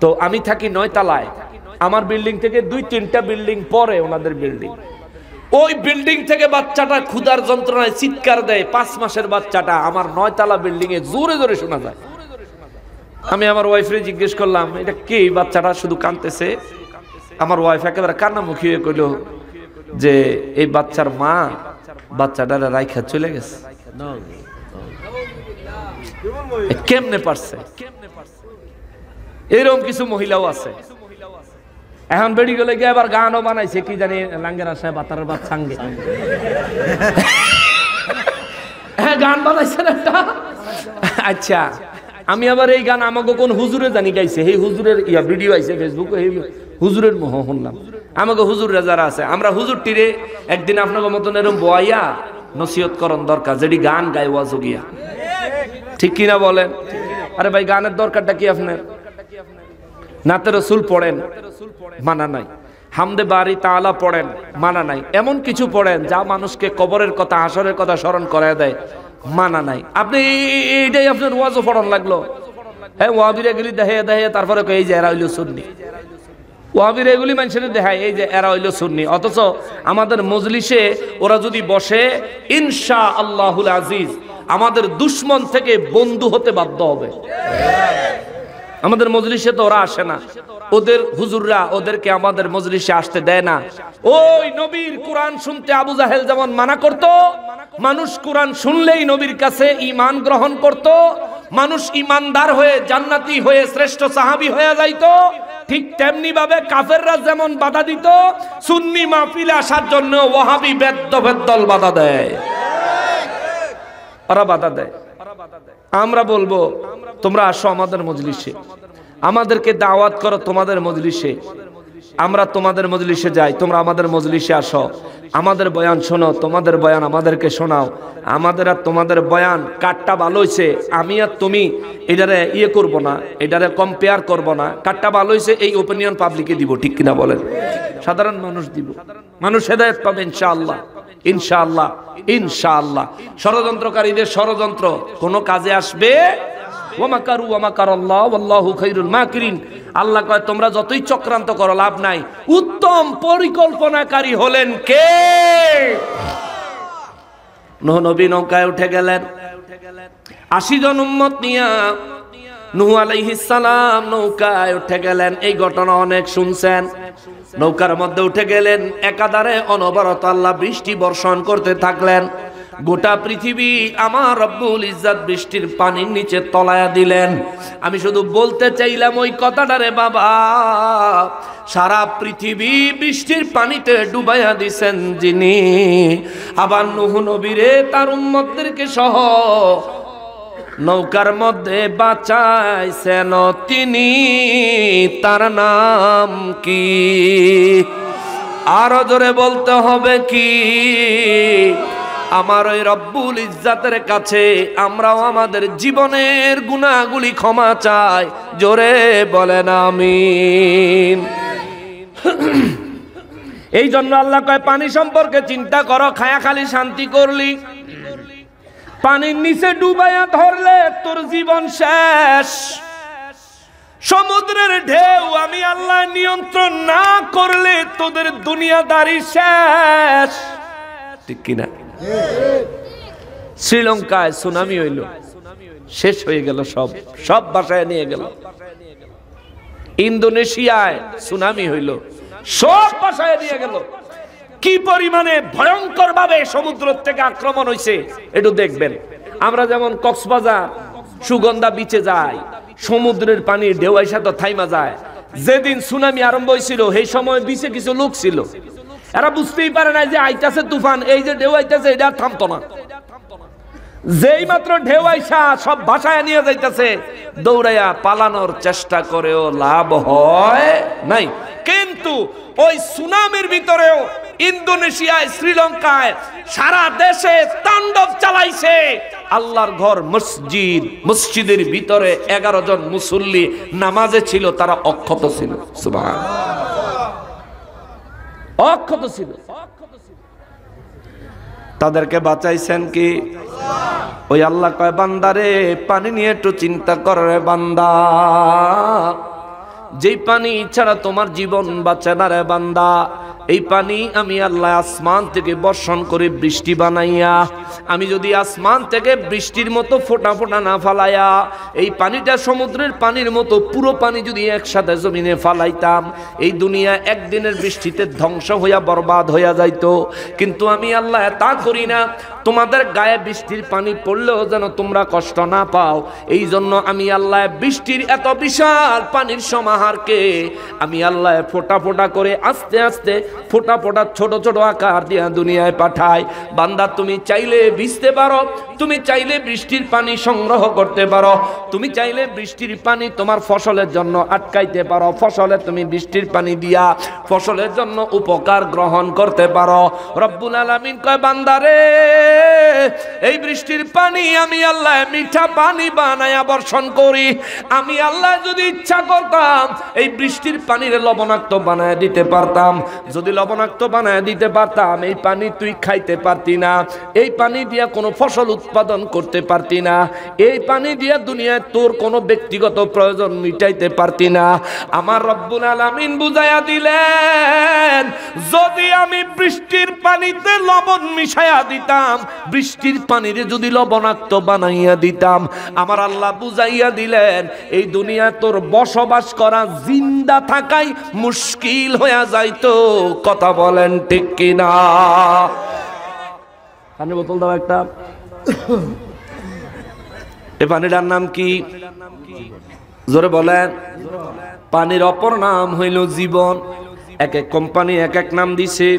তো আমি থাকি 9 তলায়, আমার বিল্ডিং থেকে 2-3টা বিল্ডিং পরে ওনাদের বিল্ডিং। ওই বিল্ডিং থেকে বাচ্চাটা ক্ষুধার যন্ত্রণায় চিৎকার দেয়, 5 মাসের বাচ্চাটা আমার 9 তলা বিল্ডিং এ জোরে জোরে শোনা যায়। আমি আমার ওয়াইফরে জিজ্ঞেস করলাম, এটা কে? বাচ্চাটা শুধু কাঁদতেছে। আমার ওয়াইফ একেবারে কান্নামুখী হয়ে কইল যে এই বাচ্চার মা বাচ্চাটার রাইখা চলে গেছে। কেমনে পারছে? এরকম কিছু মহিলাও আছে। এখন বেড়ি গেলে গিয়ে আবার গানও বানাইছে, কি জানি লাঙ্গের আশায় বাতারের বাদ সাঙ্গে। হ্যাঁ, গান বানাইছেন একটা। আচ্ছা, আমি আবার এই গান আমাকে কোন হুজুরে জানি গাইছে, এই হুজুরের ভিডিও আইছে ফেসবুকে, এই হুজুরের মোহ শুনলাম। আমাকে হুজুররা যারা আছে, আমরা হুজুরটিরে একদিন আপনাকে মতন এরকম বয়াইয়া নসিহত করণ দরকার, যেটি গান গায় ওয়াজ গিয়া, ঠিক কিনা বলেন? আরে ভাই গানের দরকারটা কি আপনার? নাতে রসুল পড়েন, মানা নাই। হামদে বাড়ি তাআলা পড়েন, মানা নাই। এমন কিছু পড়েন যা মানুষকে কবরের কথা, হাসরের কথা স্মরণ করায় দেয়, মানা নাই। আপনি এইটাই আপনার ওয়াজও পড়ন লাগলো। হ্যাঁ, ওয়াহাবিরা এগুলি দেখে দেখে তারপরে এই যে এরা হইল সুন্নি, ওয়াহাবিরা এগুলি মানুষের দেখায় এই যে এরা হইল সুন্নি। অথচ আমাদের মজলিসে ওরা যদি বসে, ইনশাআল্লাহুল আজিজ আমাদের দুশ্মন থেকে বন্ধু হতে বাধ্য হবে। আমাদের মজলিসে তো ওরা আসে না, ওদের হুজুররা ওদেরকে আমাদের মজলিসে আসতে দেয় না। ওই নবীর কোরআন শুনতে আবু জাহেল যেমন মানা করত, মানুষ কোরআন শুনলেই নবীর কাছে ঈমান গ্রহণ করত, মানুষ ঈমানদার হয়ে জান্নাতি হয়ে শ্রেষ্ঠ সাহাবী হয়ে যাইতো, ঠিক তেমনি ভাবে কাফেররা যেমন বাধা দিত, সুন্নি মাহফিলে আসার জন্য ওয়াহাবি বেদ্দল বাধা দেয়, ওরা বাধা দেয়। আমরা বলবো তোমরা আসো আমাদের মজলিসে, আমাদেরকে দাওয়াত করো তোমাদের মজলিসে, আমরা তোমাদের মজলিসে যাই, তোমরা আমাদের মজলিসে আসো, আমাদের বয়ান শোনো, তোমাদের বয়ান আমাদেরকে শোনাও। আমাদের আর তোমাদের বয়ান কাটটা ভালো হইছে, আমি আর তুমি এটারে করবো না, এটারে কম্পেয়ার করবো না। কাটটা ভালো হইছে এই ওপিনিয়ন পাবলিকে দিব, ঠিক কিনা বলেন? সাধারণ মানুষ দিব, মানুষ হেদায়েত পাবে ইনশাআল্লাহ, ইনশাআল্লাহ, ইনশাআল্লাহ। ষড়যন্ত্রকারীদের ষড়যন্ত্র কোনো কাজে আসবে? ওয়ামাকারু ওয়ামাকারাল্লাহ ওয়াল্লাহু খায়রুল মাকিরিন। আল্লাহ কয় তোমরা যতই চক্রান্ত করো লাভ নাই, উত্তম পরিকল্পনাকারী হলেন কে? নূহ নবী নৌকায় উঠে গেলেন, ৮০ জন উম্মত নিয়া নূহ আলাইহিস সালাম নৌকায় উঠে গেলেন। এই ঘটনা অনেক শুনছেন। নৌকার মধ্যে উঠে গেলেন, একাধারে অনবরত আল্লাহ বৃষ্টি বর্ষণ করতে থাকলেন। গোটা পৃথিবী আমার রব্বুল ইজ্জত বৃষ্টির পানির নিচে তলায়া দিলেন। আমি শুধু বলতে চাইলাম ওই কথাটারে বাবা, সারা পৃথিবী বৃষ্টির পানিতে ডুবাইয়া দিছেন যিনি, আবার নূহ নবীরে তার উম্মতদেরকে সহ নৌকার মধ্যে বাঁচাইছেন তিনি, তার নাম কি? আরো জোরে বলতে হবে কি? আমার ওই রব্বুল ইজ্জাতের কাছে আমরাও আমাদের জীবনের গুনাহগুলি ক্ষমা চাই, জোরে বলেন আমিন। এই জন্য আল্লাহ কয় পানি সম্পর্কে চিন্তা করো, খায়া খালি শান্তি করলি, পানির নিচে ডুবাইয়া ধরলে তোর জীবন শেষ। সমুদ্রের ঢেউ আমি আল্লাহ নিয়ন্ত্রণ না করলে তোদের দুনিয়াদারি শেষ, ঠিক কিনা? শ্রীলঙ্কায় সুনামি হইল, শেষ হয়ে গেল, সব বাসায় নিয়ে গেল। ইন্দোনেশিয়ায় সুনামি হইল, সব বাসায় নিয়ে গেল। কি পরিমাণে ভয়ঙ্কর ভাবে সমুদ্র থেকে আক্রমণ হয়েছে একটু দেখবেন। আমরা যেমন কক্সবাজার সুগন্ধা বিচে যাই, সমুদ্রের পানি ঢেউ আইসা তো থাইমা যায়। যেদিন সুনামি আরম্ভ হয়েছিল সেই সময় বিচে কিছু লোক ছিল, এরা বুঝতেই পারে না যে আইতাছে তুফান, এই যে ঢেউ আইতাছে এটা থামতো না। যেই মাত্র ঢেউ আইসা সব ভাষায় নিয়ে যাইতেছে, দৌড়াইয়া পালানোর চেষ্টা করেও লাভ হয় নাই। কিন্তু ওই সুনামির ভিতরেও ইন্দোনেশিয়ায়, শ্রীলঙ্কায়, সারা দেশে তাণ্ডব চালাইছে। আল্লাহর ঘর মসজিদ, মসজিদের ভিতরে 11 জন মুসল্লি নামাজে ছিল, তারা অক্ষত ছিল। সুবহানাল্লাহ, অক্ষত ছিল। তাদেরকে বাঁচাইছেন কি? ওই আল্লাহ কয় বান্দারে পানি নিয়ে একটু চিন্তা কর রে বান্দা, যেই পানি ছাড়া তোমার জীবন বাঁচে না রে বান্দা, এই পানি আমি আল্লাহ আসমান থেকে বর্ষণ করে বৃষ্টি বানাইয়া, আমি যদি আসমান থেকে বৃষ্টির মতো ফোঁটা ফোঁটা না ফালাইয়া এই পানিটা সমুদ্রের পানির মতো পুরো পানি যদি একসাথে জমিনে ফালাইতাম, এই দুনিয়া একদিনের বৃষ্টিতে ধ্বংস হইয়া বরবাদ হইয়া যাইতো। কিন্তু আমি আল্লাহ তা করি না, তোমাদের গায়ে বৃষ্টির পানি পড়লেও যেন তোমরা কষ্ট না পাও, এই জন্য আমি আল্লাহ বৃষ্টির এত বিশাল পানির সমাহারকে আমি আল্লাহ ফোঁটা ফোঁটা করে আস্তে আস্তে ফোঁটা ফোঁটা ছোট ছোট আকার দিয়া দুনিয়ায় পাঠাই। বান্দা তুমি চাইলে ভিজতে পারো, তুমি চাইলে বৃষ্টির পানি সংগ্রহ করতে পারো, তুমি চাইলে বৃষ্টির পানি তোমার ফসলের জন্য আটকাইতে পারো, ফসলে তুমি বৃষ্টির পানি দিয়া ফসলের জন্য উপকার গ্রহণ করতে পারো। রব্বুল আলামিন কয় বান্দারে এই বৃষ্টির পানি আমি আল্লাহ মিঠা পানি বানায়া বর্ষণ করি। আমি আল্লাহ যদি ইচ্ছা করতাম এই বৃষ্টির পানির লবণাক্ত বানায় দিতে পারতাম। যদি লবণাক্ত বানায় দিতে পারতাম এই পানি তুই খাইতে পারতি না, এই পানি দিয়া কোনো ফসল উৎপাদন করতে পারতি না, এই পানি দিয়া দুনিয়ায় তোর কোনো ব্যক্তিগত প্রয়োজন মিটাইতে পারতি না। আমার রব্বুল আলামিন বুঝাইয়া দিলেন যদি আমি বৃষ্টির পানিতে লবণ মিশাইয়া দিতাম, বৃষ্টির পানিরে যদি লবণাক্ত বানাইয়া দিতাম, আমার আল্লাহ বুঝাইয়া দিলেন এই দুনিয়া তোর বসবাস করা জিন্দা থাকাই মুশকিল হয়ে যাইতো। কথা বলেন ঠিক কিনা? পানি বোতল দাও একটা। এই পানিটার নাম কি? জোরে বলেন। পানির অপর নাম হইল জীবন। এক এক কোম্পানি এক এক নাম দিছে,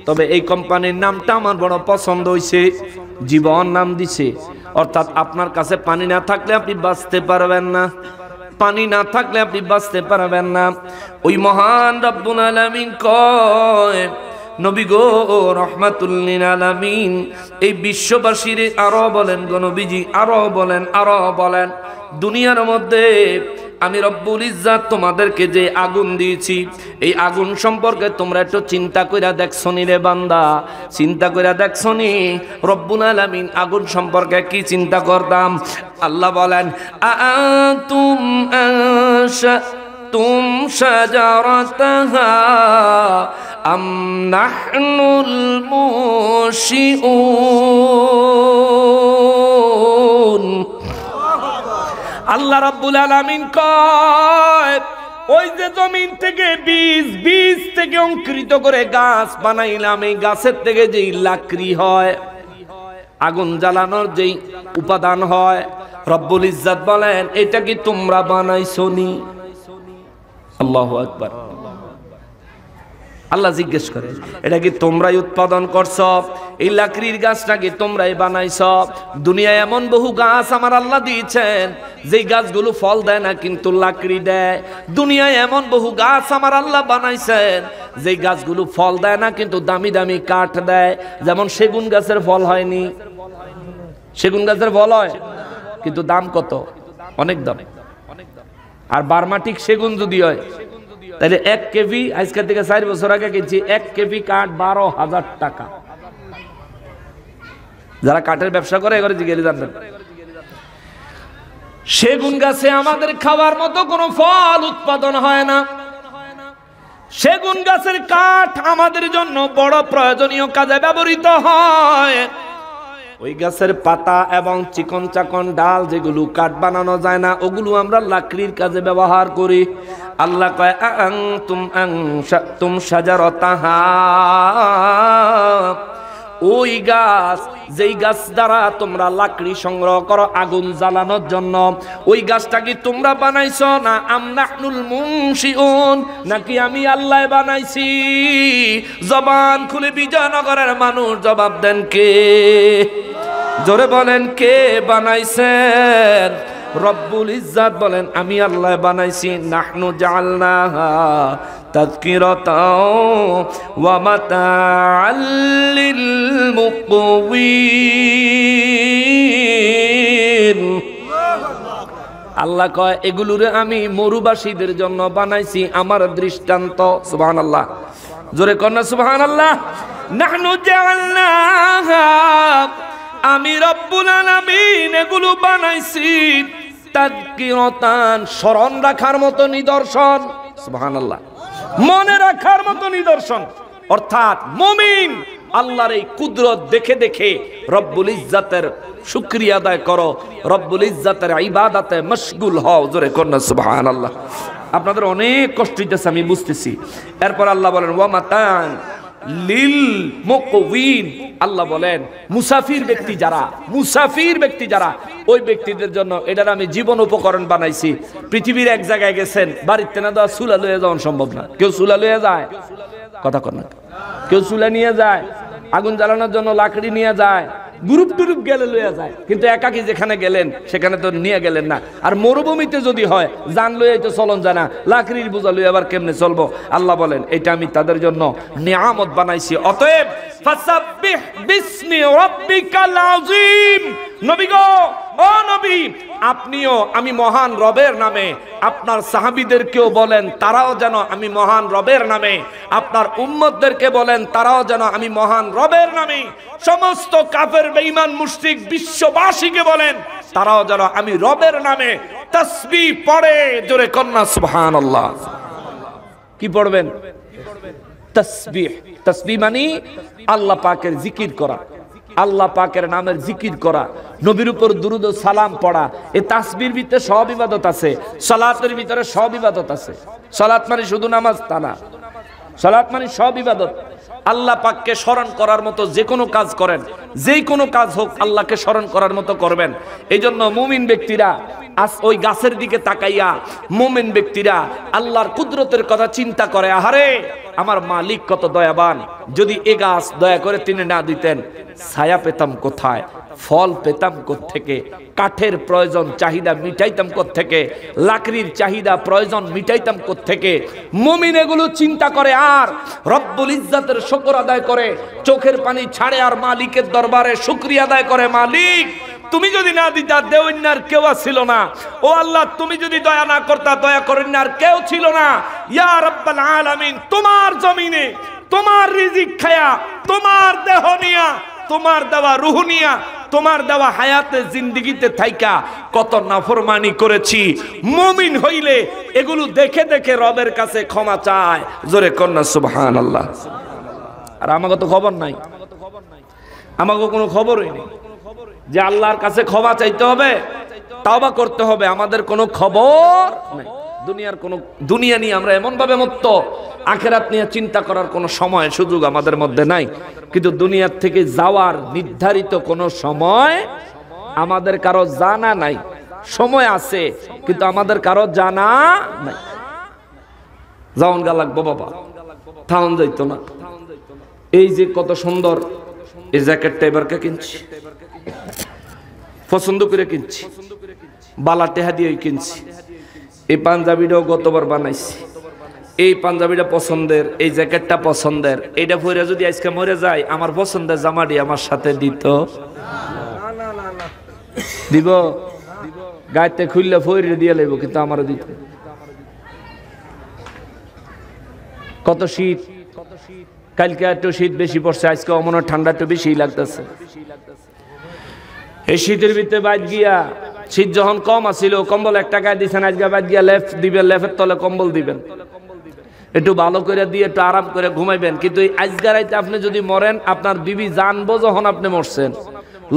তবে এই কোম্পানির নামটা আমার বড় পছন্দ হইছে, জীবন নাম দিছে। অর্থাৎ আপনার কাছে পানি না থাকলে আপনি বাঁচতে পারবেন না, পানি না থাকলে আপনি বাঁচতে পারবেন না। ওই মহান রব্বুল আলামিন কয় নবী গো রহমাতুল লিল আলামিন এই বিশ্ববাসীর আরো বলেন গো নবীজি, আরো বলেন, আরো বলেন দুনিয়ার মধ্যে আমি রব্বুল ইজ্জাত তোমাদেরকে যে আগুন দিয়েছি এই আগুন সম্পর্কে তোমরা একটু চিন্তা কইরা দেখছনি রে বান্দা, চিন্তা কইরা দেখছনি রব্বুল আলামিন আগুন সম্পর্কে কি চিন্তা করতাম? আল্লাহ বলেন আআনতুম আনশাতুম শাজারাতাহা আম নাহনুল মুনশিউন। আল্লাহ রাব্বুল আলামিন কয় ওই যে জমিন থেকে বীজ থেকে অঙ্কুরিত করে গাছ বানাইলাম, এই গাছের থেকে যেই লাকড়ি হয়, আগুন জ্বালানোর যেই উপাদান হয়, রব্বুল ইজ্জাত বলেন এটা কি তোমরা বানাইছনি? আল্লাহু আকবার। আল্লাহ জিজ্ঞেস করে এটা কি তোমরাই উৎপাদন করছো? এই লাকড়ির গাছটা কি তোমরাই বানাইছো? দুনিয়ায় এমন বহু গাছ আমার আল্লাহ দিয়েছেন যেই গাছগুলো ফল দেয় না কিন্তু লাকড়ি দেয়। দুনিয়ায় এমন বহু গাছ আমার আল্লাহ বানাইছেন যেই গাছগুলো ফল দেয় না কিন্তু দামি দামি কাঠ দেয়। যেমন সেগুন গাছের ফল হয়নি, সেগুন গাছের ফল হয় কিন্তু দাম কত? অনেক দাম। আর বার্মাটিক সেগুন যদি হয় তাহলে 1 কেজি আজকে থেকে 4 বছর আগে কিনছি, 1 কেজি কাঠ 12,000 টাকা। যারা কাঠের ব্যবসা করে এবারে জিজ্ঞেস জানবেন। সেগুন গাছে আমাদের খাবার মতো কোনো ফল উৎপাদন হয় না। সেগুন গাছের কাঠ আমাদের জন্য বড় প্রয়োজনীয় কাজে ব্যবহৃত হয়। ওই গাছের পাতা এবং চিকন চাকন ডাল যেগুলো কাঠ বানানো যায় না ওগুলো আমরা লাকড়ির কাজে ব্যবহার করি। আল্লাহ কয় আনতুম আনশাতুম শাজারাতাহা, ওই গাছ যেই গাছ দ্বারা তোমরা লাকড়ি সংগ্রহ করো আগুন জ্বালানোর জন্য, ওই গাছটা কি তোমরা বানাইছো না আম নাহনুল মুনশিউন, নাকি আমি আল্লাহ বানাইছি? জবান খুলে বিজয়নগরের মানুষ জবাব দেন কে? জোরে বলেন কে বানাইছেন? রব্বুল ইজ্জাত বলেন আমি আল্লাহ বানাইছি। নাহনু জাআলনাহা তাযকিরাতাও ওয়া মাতাআল লিল মুকওয়িন। আল্লাহ কয় এগুলোরে আমি মরুবাসীদের জন্য বানাইছি, আমার দৃষ্টান্ত। সুবহানাল্লাহ, জোরে কর না সুবহানাল্লাহ। নাহনু জাআলনাহা, আমি রব্বুল আলামিন এগুলো বানাইছি তাযকিরাতান, স্মরণ রাখার মতো নিদর্শন। সুবহানাল্লাহ, মনে রাখার মতো নিদর্শন। অর্থাৎ মুমিন আল্লাহর এই কুদরত দেখে দেখে রব্বুল ইজ্জাতের শুকরিয়া আদায় করো, রব্বুল ইজ্জাতের ইবাদতে মশগুল হও। জোরে কর না সুবহানাল্লাহ। আপনাদের অনেক কষ্ট হইতেছে আমি বুঝতেছি। এরপর আল্লাহ বলেন ওয়া মাতান লিল মুকওয়িন। আল্লাহ বলেন মুসাফির ব্যক্তি যারা ওই ব্যক্তিদের জন্য এটার আমি জীবন উপকরণ বানাইছি। পৃথিবীর এক জায়গায় গেছেন, বাড়িতে না দেওয়া চুলা লইয়া যাওয়া সম্ভব না। কেউ চুলা লইয়া যায়? কথা কর না। কেউ চুলা নিয়ে যায়, আগুন জ্বালানোর জন্য লাকড়ি নিয়ে যায়, গ্রুপ টুরুপ গেলে লইয়া যায়, কিন্তু একাকি যেখানে গেলেন সেখানে তো নিয়ে গেলেন না। আর মরুভূমিতে যদি হয় জান লইয়াই তো চলন জানা, লাকড়ির বোঝা লইয়া আবার কেমনে চলবো? আল্লাহ বলেন এটা আমি তাদের জন্য নিয়ামত বানাইছি। অতএব ফাসাব্বিহ বিসমি রাব্বিকাল আযীম। নবী গো, ও নবী, আপনিও আমি মহান রবের নামে, আপনার সাহাবীদেরকেও বলেন তারাও যেন আমি মহান রবের নামে, আপনার উম্মতদেরকে বলেন তারাও যেন আমি মহান রবের নামে, সমস্ত কাফের বেঈমান মুশরিক বিশ্ববাসীকে বলেন তারাও যেন আমি রবের নামে তাসবিহ পড়ে। জোরে কন্যা সুবহানাল্লাহ। কি পড়বেন? তাসবিহ। তাসবিহ মানে আল্লাহ পাকের জিকির করা, আল্লাহ পাকের নামের জিকির করা, নবীর উপর দুরূদ ও সালাম পড়া। এই তাসবিহর ভিতরে সব ইবাদত আছে, সালাতের ভিতরে সব ইবাদত আছে। সালাত মানে শুধু নামাজ তা না, সালাত মানে সব ইবাদত। আল্লাহ পাককে স্মরণ করার মতো যে কোনো কাজ করেন, যেই কোনো কাজ হোক আল্লাহকে স্মরণ করার মতো করবেন। এই জন্য মুমিন ব্যক্তিরা ওই গাছের দিকে তাকাইয়া মুমিন ব্যক্তিরা আল্লাহর কুদরতের কথা চিন্তা করে, আহারে আমার মালিক কত দয়াবান, যদি এ গাছ দয়া করে তিনি না দিতেন ছায়া পেতাম কোথায়, ফল পেতাম কোত্থেকে, কাঠের প্রয়োজন চাহিদা মিটাইতাম কোত্থেকে, লাকড়ির চাহিদা প্রয়োজন মিটাইতাম কোত্থেকে। মুমিন এগুলো চিন্তা করে আর রব্বুল ইজ্জাতের শুকর আদায় করে, চোখের পানি ছাড়ে আর মালিকের দরবারে শুকরিয়া আদায় করে, মালিক তুমি যদি না দিতা দেওয়ার কেউ ছিল না, ও আল্লাহ তুমি যদি দয়া না করতা দয়া করেন আর কেউ ছিল না। ইয়া রাব্বাল আলামিন, তোমার জমিনে তোমার রিজিক খায়া, তোমার দেহ নিয়া, তোমার দেওয়া রূহ নিয়া, তোমার দেওয়া হায়াতে জিন্দেগিতে থাইকা কত নাফরমানি করেছি। মুমিন হইলে এগুলো দেখে দেখে রবের কাছে ক্ষমা চায়। জোরে কন্যা সুবহানাল্লাহ। আর আমাকে তো খবর নাই, আমাকে কোনো খবরই নেই যে আল্লাহর কাছে ক্ষমা চাইতে হবে, তাওবা করতে হবে, আমাদের কোনো খবর নাই। দুনিয়ার কোনো, দুনিয়া নিয়ে আমরা এমন ভাবে মত্ত, আখিরাত নিয়ে চিন্তা করার কোনো সময় সুযোগ আমাদের মধ্যে নাই। কিন্তু দুনিয়ার থেকে যাওয়ার নির্ধারিত কোনো সময় আমাদের কারো জানা নাই। সময় আছে কিন্তু আমাদের কারো জানা নাই। যাওন গা লাগবো বাবা, থাউন যাইতো না। এই যে কত সুন্দর এই জ্যাকেটটা এবারকে কিনছি, পছন্দ করে কিনছি, বালা টেহা দিয়ে কিনছি। এই পাঞ্জাবিটাও গতবার বানাইছি, এই পাঞ্জাবিটা পছন্দের, এই জ্যাকেটটা পছন্দের। এইটা পরে যদি আজকে মরে যায় আমার পছন্দের জামাটি আমার সাথে দিত, দিব গাইতে খুললে ফইরে দিয়ে লাইব, কিন্তু আমারও দিত। কত শীত, কালকে একটু শীত বেশি পড়ছে, আজকে অমন ঠান্ডা একটু বেশি লাগতেছে। এই শীতের ভিতরে বাইর গিয়া, শীত যখন কম আছিল কম্বল 1 টাকায় দিচ্ছেন, আজকে বাইর গিয়া লেফ দিবেন, লেফের তলে কম্বল দিবেন, একটু ভালো করে দিয়ে একটু আরাম করে ঘুমাইবেন। কিন্তু এই আজকে রাইতে আপনি যদি মরেন, আপনার বিবি জানবো যখন আপনি মরছেন,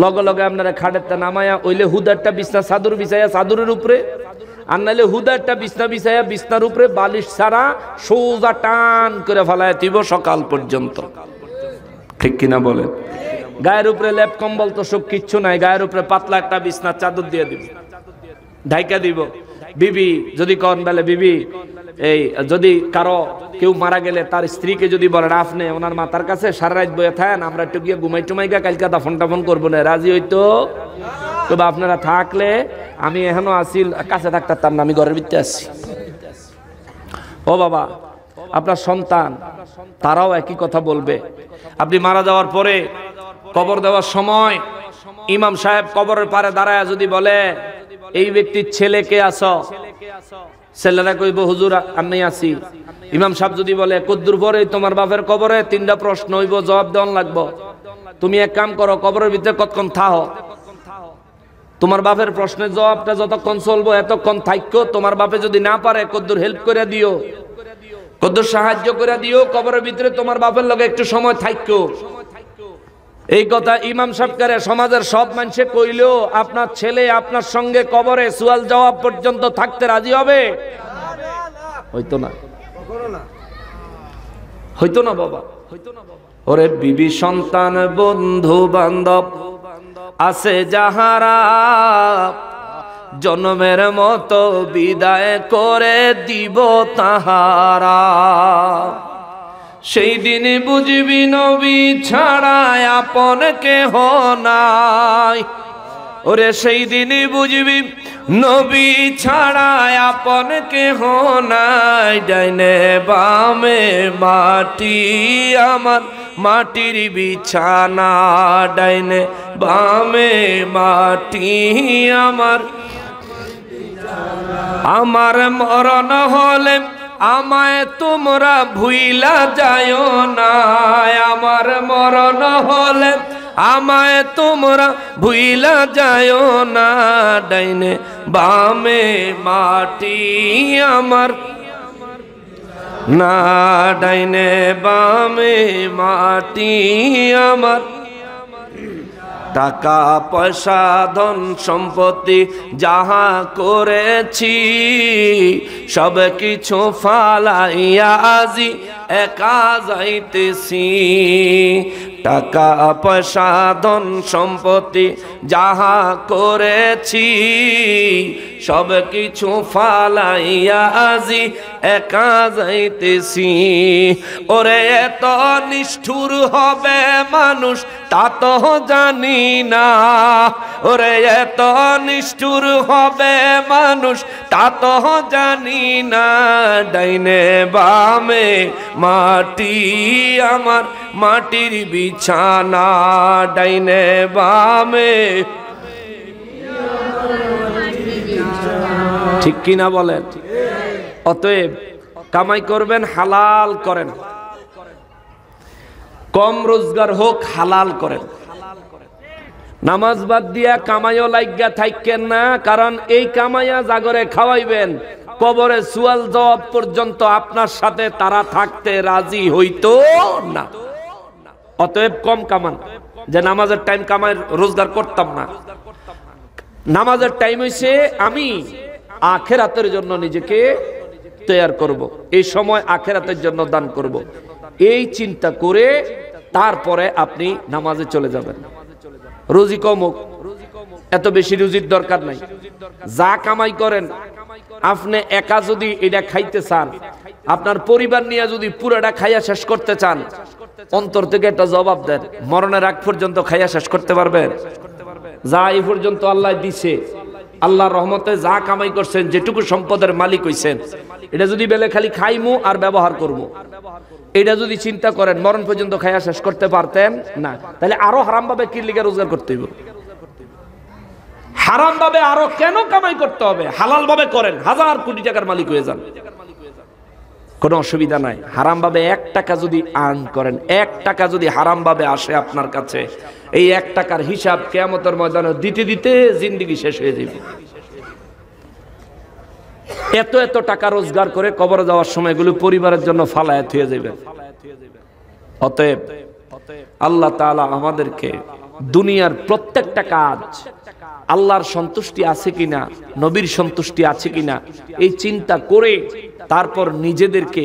লগে লগে আপনারা খাটেরটা নামায়া ওইলে হুদারটা বিছনা চাদর বিছাইয়া চাদরের উপরে, আর নাইলে হুদারটা বিছনা বিছাইয়া বিছনার উপরে বালিশ ছাড়া সোজা টান করে ফেলায় দিব সকাল পর্যন্ত। ঠিক কিনা বলেন? গায়ের উপরে লেপ কম্বল তো সব কিচ্ছু নাই, গায়ের উপরে পাতলা একটা বিছনার চাদর দিয়ে দিব, ঢাইকা দিব। বিবি যদি কন বেলে বিবি, এই যদি কারো কেউ মারা গেলে তার স্ত্রীকে যদি বলেন আপনি ওনার মাতার কাছে সারা রাত বয়ে থাকেন, আমরা একটু গিয়ে ঘুমাই টুমাই গা, কালকে দাফন টাফন করবো না, রাজি হইতো? তবে আপনারা থাকলে আমি এখনো আছি, কাছে থাকতাম তার না, আমি ঘরের ভিতরে আসছি। ও বাবা, আপনার সন্তান তারাও একই কথা বলবে। আপনি মারা যাওয়ার পরে কবর দেওয়ার সময় ইমাম সাহেব কবরের পারে দাঁড়ায় যদি বলে এই ব্যক্তির ছেলে কে আছো, ছেলেরা কইব হুজুর আমি আছি। ইমাম সাহেব যদি বলে কদ্দুর পরে তোমার বাপের কবরে, 3টা প্রশ্ন হইব, জবাব দেওয়ান লাগবো। তুমি এক কাম করো, কবরের ভিতরে কতক্ষণ থাকো, তোমার বাপের প্রশ্নের জবাবটা যতক্ষণ চলবো এতক্ষণ থাকো। তোমার বাপে যদি না পারে কদ্দুর হেল্প করে দিও, কদ্দুর সাহায্য করে দিও, কবরের ভিতরে তোমার বাপের লগে একটু সময় থাকো। এই কথা ইমাম সাহেবকে সমাজের সব মানুষে কইলেও আপনার ছেলে আপনার সঙ্গে কবরে সুয়াল জবাব পর্যন্ত থাকতে রাজি হবে? হইতো না, হইতো না বাবা, হইতো না বাবা। ওরে বিবি সন্তান বন্ধু বান্ধব আছে যাহারা, জন্মের মতো বিদায় করে দিব তাহারা। সেই দিনে বুঝবি নবী ছাড়া আপন কেহ নাই। ওরে সেই দিনে বুঝবি নবী ছাড়া আপন কেহ নাই। ডাইনে বামে মাটি আমার মাটির বিছানা, ডাইনে বামে মাটি আমার। আমার মরণ হলে আমায় তোমরা ভুইলা যায়ও না, আমার মরণ হলে আমায় তোমরা ভুইলা যায়ও না। ডাইনে বামে মাটি আমার, না ডাইনে বামে মাটি আমার। টাকা পয়সা ধন সম্পত্তি যাহা করেছি সব কিছু ফালাইয়া আজি একা যাইতেছি। টাকা পয়সা ধন সম্পত্তি যাহা করেছি সব কিছু ফালাইয়া আজি একা যাইতেছি। ওরে এত নিষ্ঠুর হবে মানুষ তা তো জানি না, ওরে এত নিষ্ঠুর হবে মানুষ তা তো জানি না। ডাইনে বামে মাটি আমার মাটির বিছানা, ডাইনে বামে। ঠিক কিনা বলেন? অতএব কামাই করবেন, হালাল করেন, কম রোজগার হোক হালাল করেন। নামাজ বাদ দিয়া কামাইও লাগিয়া থাকেন না, কারণ এই কামাইয়া জাগরে খাওয়াইবেন, কবরে সুয়াল জবাব পর্যন্ত আপনার সাথে তারা থাকতে রাজি হইতো না। অতএব কম কামান। যে নামাজের টাইম কামাই রোজগার করতাম না, নামাজের টাইম হইছে আমি আখিরাতের জন্য নিজেকে তৈয়ার করব, এই সময় আখিরাতের জন্য দান করব, এই চিন্তা করে তারপরে আপনি নামাজে চলে যাবেন। রুজি কমুক, এত বেশি রুজির দরকার নাই। যা কামাই করেন আপনি একা যদি এটা খাইতে চান, আপনার পরিবার নিয়ে যদি পুরোটা খাইয়া শেষ করতে চান, অন্তর থেকে একটা জবাব দেন, মরণের আগ পর্যন্ত খাইয়া শেষ করতে পারবেন? যা এই পর্যন্ত আল্লাহ দিছে, আল্লাহর রহমতে যা কামাই করছেন, যেটুকু সম্পদের মালিক হইছেন, এটা যদি বেলে খালি খাইমু আর ব্যবহার করবো, এটা যদি চিন্তা করেন মরণ পর্যন্ত খাইয়া শেষ করতে পারতেন না, তাহলে আরো হারাম ভাবে কি লিগে রোজগার করতে হইব? হারাম ভাবে আরো কেন কামাই করতে হবে? হালাল ভাবে করেন, 1000 কোটি টাকার মালিক হয়ে যান, কোনো অসুবিধা নাই। হারাম ভাবে 1 টাকা যদি আর্ন করেন, 1 টাকা যদি হারাম ভাবে আসে আপনার কাছে, এই 1 টাকার হিসাব কিয়ামতের ময়দানে দিতে দিতে জিন্দেগি শেষ হয়ে যাবে। এত এত টাকা রোজগার করে কবরে যাওয়ার সময় এগুলো পরিবারের জন্য ফালায়াত হয়ে যাবে। অতএব আল্লাহ তাআলা আমাদেরকে দুনিয়ার প্রত্যেকটা কাজ আল্লাহর সন্তুষ্টি আছে কিনা, নবীর সন্তুষ্টি আছে কিনা, এই চিন্তা করে তারপর নিজেদেরকে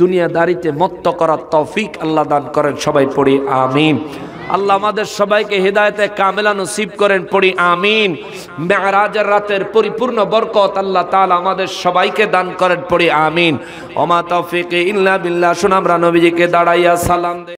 দুনিয়াদারিতে মত্ত করার তৌফিক আল্লাহ দান করেন। সবাই পড়ি আমিন। আল্লাহ আমাদের সবাইকে হেদায়েতে কামেলা নসিব করেন, পড়ি আমিন। মেরাজের রাতের পরিপূর্ণ বরকত আল্লাহ তাআলা আমাদের সবাইকে দান করেন, পড়ি আমিন। ওমা তৌফিক ইল্লা বিল্লাহ। শুন আমরা নবীজিকে দাঁড়াইয়া সালাম